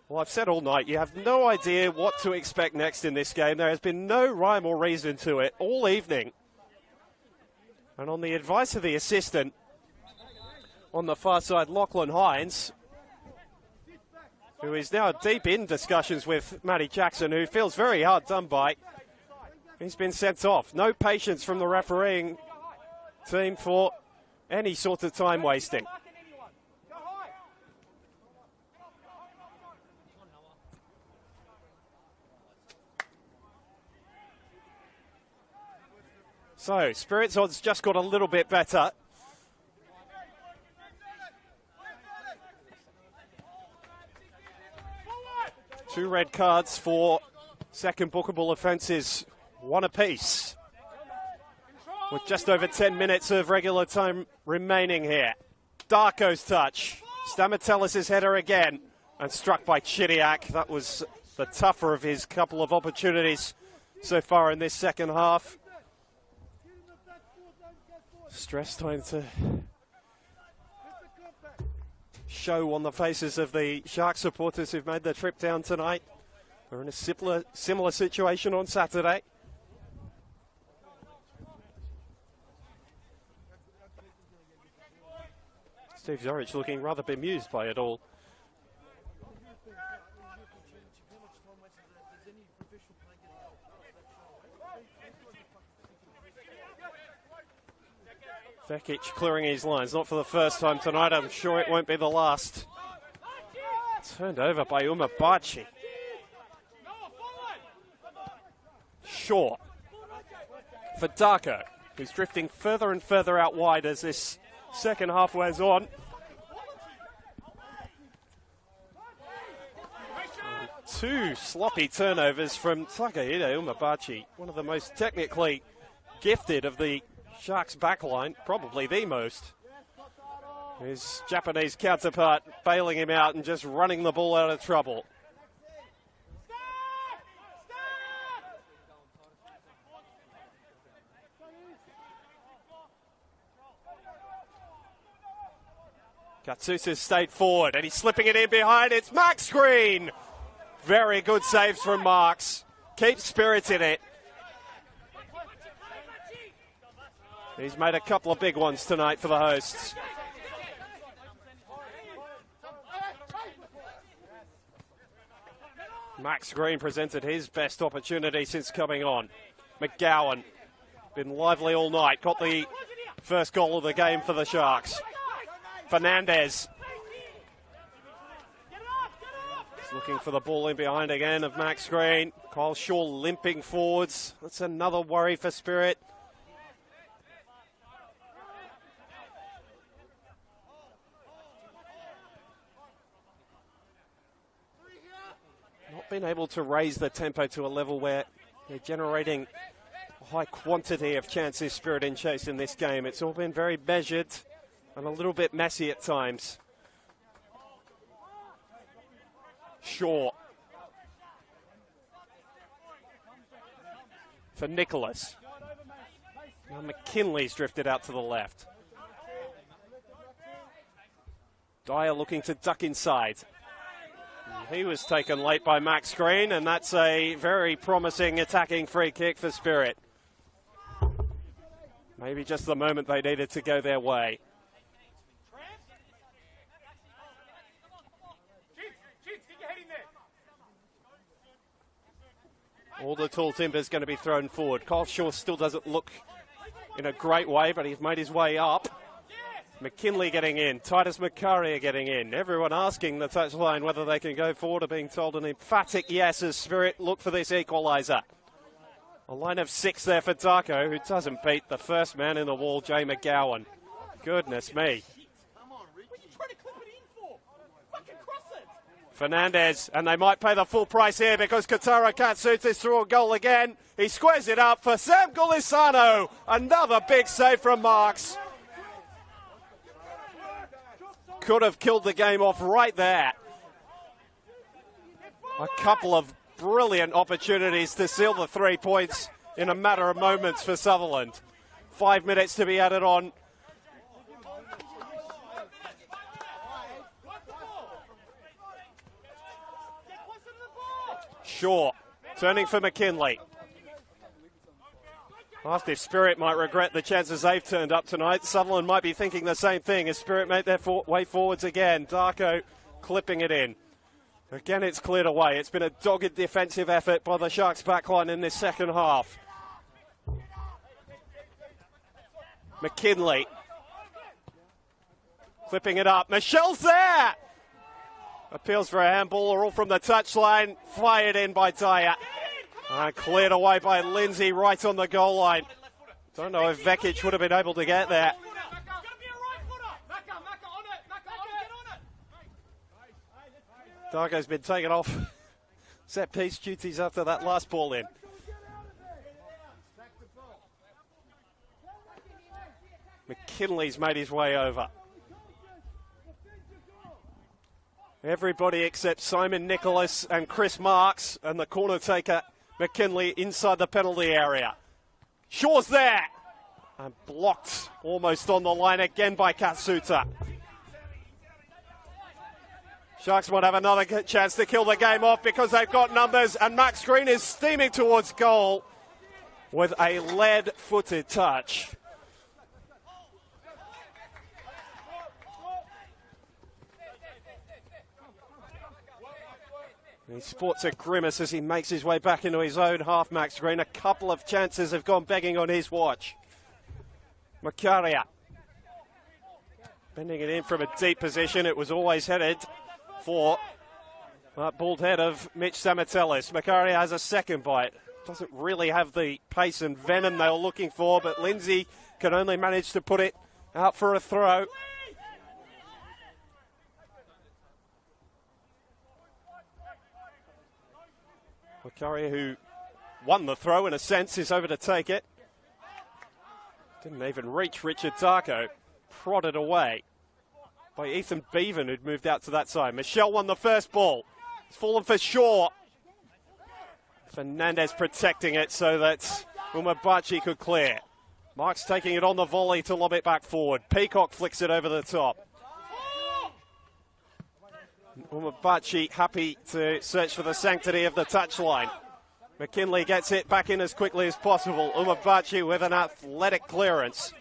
Well, I've said all night, you have no idea what to expect next in this game. There has been no rhyme or reason to it all evening. And on the advice of the assistant on the far side, Lachlan Hines, who is now deep in discussions with Matty Jackson, who feels very hard done by, he's been sent off. No patience from the refereeing team for any sort of time wasting. So, Spirit's odds just got a little bit better. Two red cards for second bookable offences, one apiece. With just over 10 minutes of regular time remaining here. Darko's touch. Stamatellis' header again. And struck by Chidiac. That was the tougher of his couple of opportunities so far in this second half. Stress time to show on the faces of the Shark supporters who've made the trip down tonight. They're in a similar situation on Saturday. Steve Zorich looking rather bemused by it all. Vekic clearing his lines, not for the first time tonight. I'm sure it won't be the last. Turned over by Umabachi. Short for Darko, who's drifting further and further out wide as this second half wears on. And two sloppy turnovers from Takahide Umabachi, one of the most technically gifted of the Sharks backline, probably the most. His Japanese counterpart bailing him out and just running the ball out of trouble. Katsusa's stayed forward and he's slipping it in behind. It's Max Green. Very good saves from Marks. Keep Spirit in it. He's made a couple of big ones tonight for the hosts. Max Green presented his best opportunity since coming on. McGowan, been lively all night, got the first goal of the game for the Sharks. Fernandez. He's looking for the ball in behind again of Max Green. Kyle Shaw limping forwards. That's another worry for Spirit. Not been able to raise the tempo to a level where they're generating a high quantity of chances, Spirit in chase in this game. It's all been very measured and a little bit messy at times. Shaw. For Nicholas. Now McKinley's drifted out to the left. Dyer looking to duck inside. He was taken late by Max Green, and that's a very promising attacking free kick for Spirit. Maybe just the moment they needed to go their way. All the tall timber is going to be thrown forward. Kyle Shaw still doesn't look in a great way, but he's made his way up. McKinley getting in. Titus Makaria getting in. Everyone asking the touchline whether they can go forward are being told an emphatic yes as Spirit look for this equaliser. A line of 6 there for Darko, who doesn't beat the first man in the wall, Jay McGowan. Goodness me. Fernandez, and they might pay the full price here because Kotaro Katsuta is through a goal again. He squares it up for Sam Golisano. Another big save from Marks. Could have killed the game off right there. A couple of brilliant opportunities to seal the 3 points in a matter of moments for Sutherland. 5 minutes to be added on. Shaw turning for McKinley. Asked if Spirit might regret the chances they've turned up tonight. Sutherland might be thinking the same thing as Spirit make their way forwards again. Darko clipping it in. Again, it's cleared away. It's been a dogged defensive effort by the Sharks backline in this second half. McKinley clipping it up. Michelle's there! Appeals for a handball, all from the touchline. Fired in by Dyer. And cleared away by Lindsay right on the goal line. Don't know if Vekic would have been able to get there. Darko's been taken off set piece duties after that last ball in. McKinley's made his way over. Everybody except Simon Nicholas and Chris Marks, and the corner taker McKinley inside the penalty area. Shaw's there and blocked almost on the line again by Katsuta. Sharks might have another chance to kill the game off because they've got numbers, and Max Green is steaming towards goal with a lead-footed touch. He sports a grimace as he makes his way back into his own half, Max Green. A couple of chances have gone begging on his watch. Makaria bending it in from a deep position. It was always headed for that bald head of Mitch Samatellis. Makaria has a second bite. Doesn't really have the pace and venom they were looking for, but Lindsay can only manage to put it out for a throw. Makaria, who won the throw in a sense, is over to take it. Didn't even reach Richard Darko. Prodded away by Ethan Beavan, who'd moved out to that side. Michelle won the first ball. It's fallen for Shaw. Fernandez protecting it so that Umabachi could clear. Mark's taking it on the volley to lob it back forward. Peacock flicks it over the top. Umabachi happy to search for the sanctity of the touchline. McKinley gets it back in as quickly as possible. Umabachi with an athletic clearance.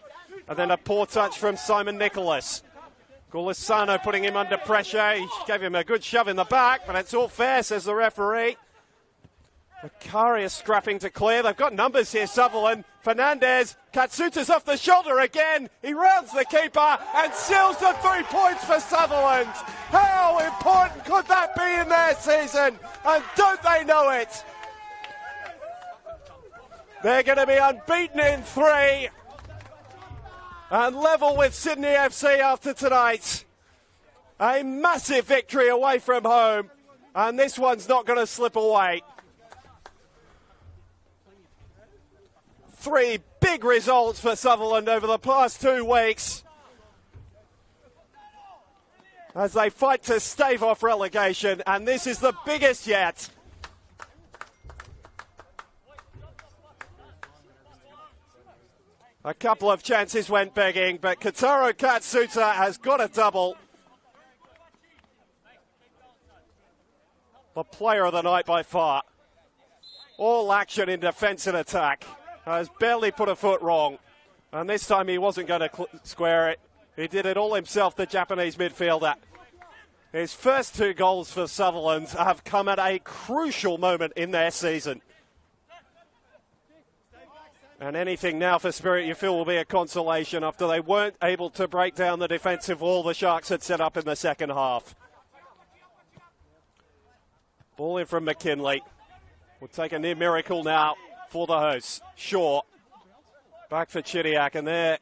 And then a poor touch from Simon Nicholas. Golisano putting him under pressure. He gave him a good shove in the back, but it's all fair, says the referee. Makaria scrapping to clear. They've got numbers here, Sutherland. Fernandez. Katsuta's off the shoulder again. He rounds the keeper and seals the 3 points for Sutherland. How important could that be in their season? And don't they know it? They're going to be unbeaten in 3 and level with Sydney FC after tonight. A massive victory away from home, and this one's not going to slip away. 3 big results for Sutherland over the past 2 weeks as they fight to stave off relegation, and this is the biggest yet. A couple of chances went begging, but Kotaro Katsuta has got a double. The player of the night by far. All action in defence and attack. Has barely put a foot wrong. And this time he wasn't going to square it. He did it all himself, the Japanese midfielder. His first 2 goals for Sutherland have come at a crucial moment in their season. And anything now for Spirit you feel will be a consolation after they weren't able to break down the defensive wall the Sharks had set up in the second half. Ball in from McKinley. Will take a near miracle now for the hosts. Shaw back for Chidiac, and their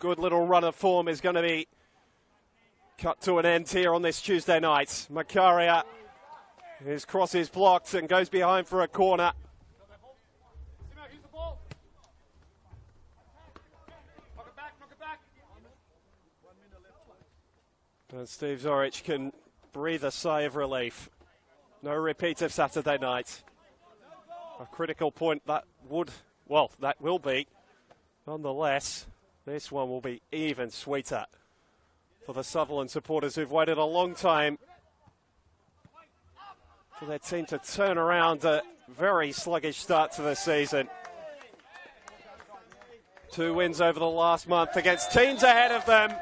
good little run of form is going to be cut to an end here on this Tuesday night. Makaria, his cross is blocked and goes behind for a corner. And Steve Zorich can breathe a sigh of relief. No repeat of Saturday night. A critical point that will be. Nonetheless, this one will be even sweeter for the Sutherland supporters who've waited a long time for their team to turn around a very sluggish start to the season. 2 wins over the last month against teams ahead of them.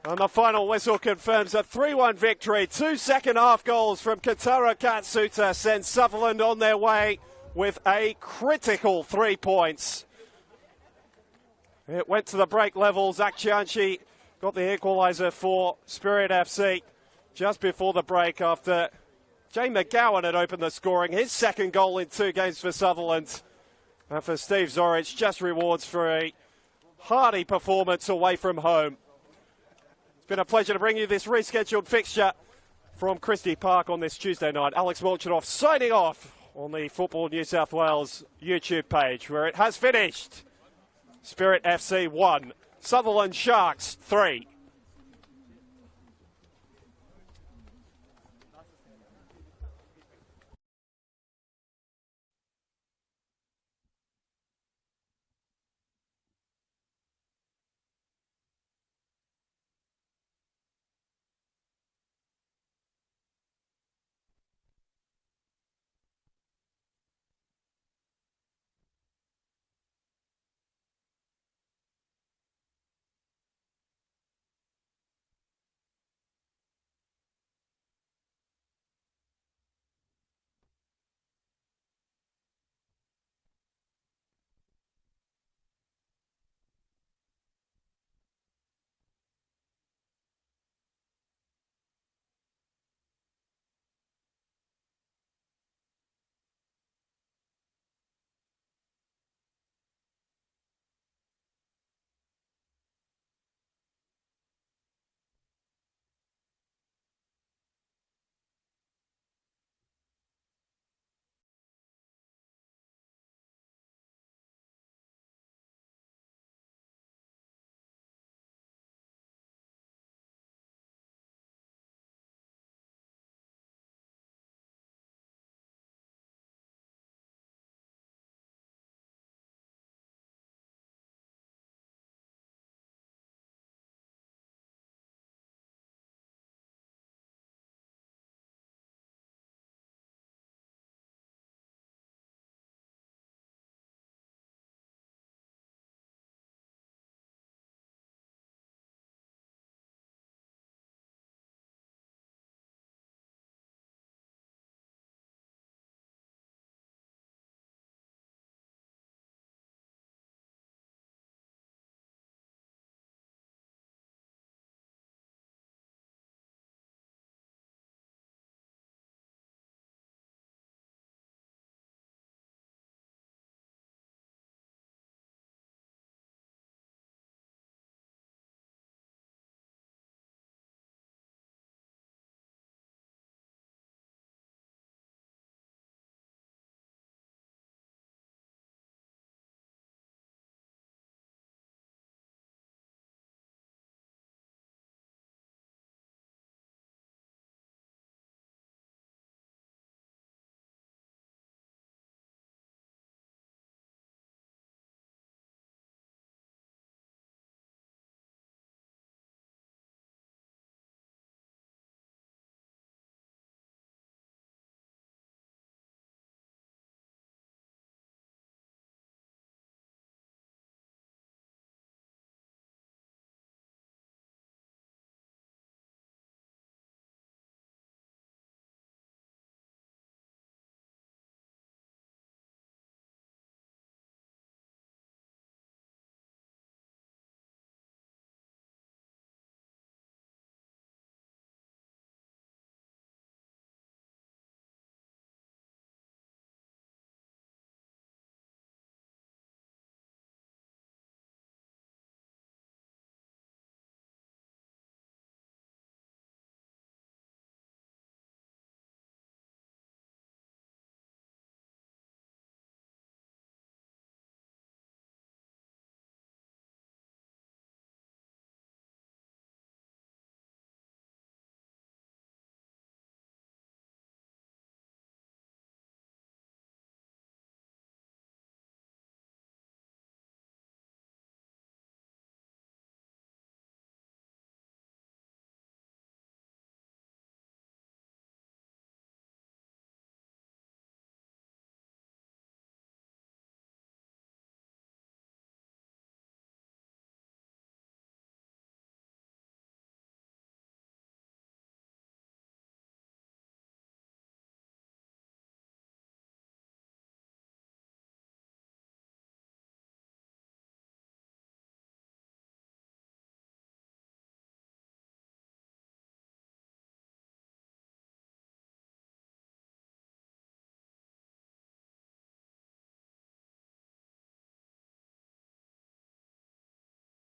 And the final whistle confirms a 3-1 victory. 2 second-half goals from Katara Katsuta send Sutherland on their way with a critical 3 points. It went to the break level. Zach Chianchi got the equaliser for Spirit FC just before the break after Jay McGowan had opened the scoring. His second goal in 2 games for Sutherland. And for Steve Zorich, just rewards for a hardy performance away from home. It's been a pleasure to bring you this rescheduled fixture from Christie Park on this Tuesday night. Alex Molchanoff signing off on the Football New South Wales YouTube page, where it has finished. Spirit FC 1, Sutherland Sharks 3.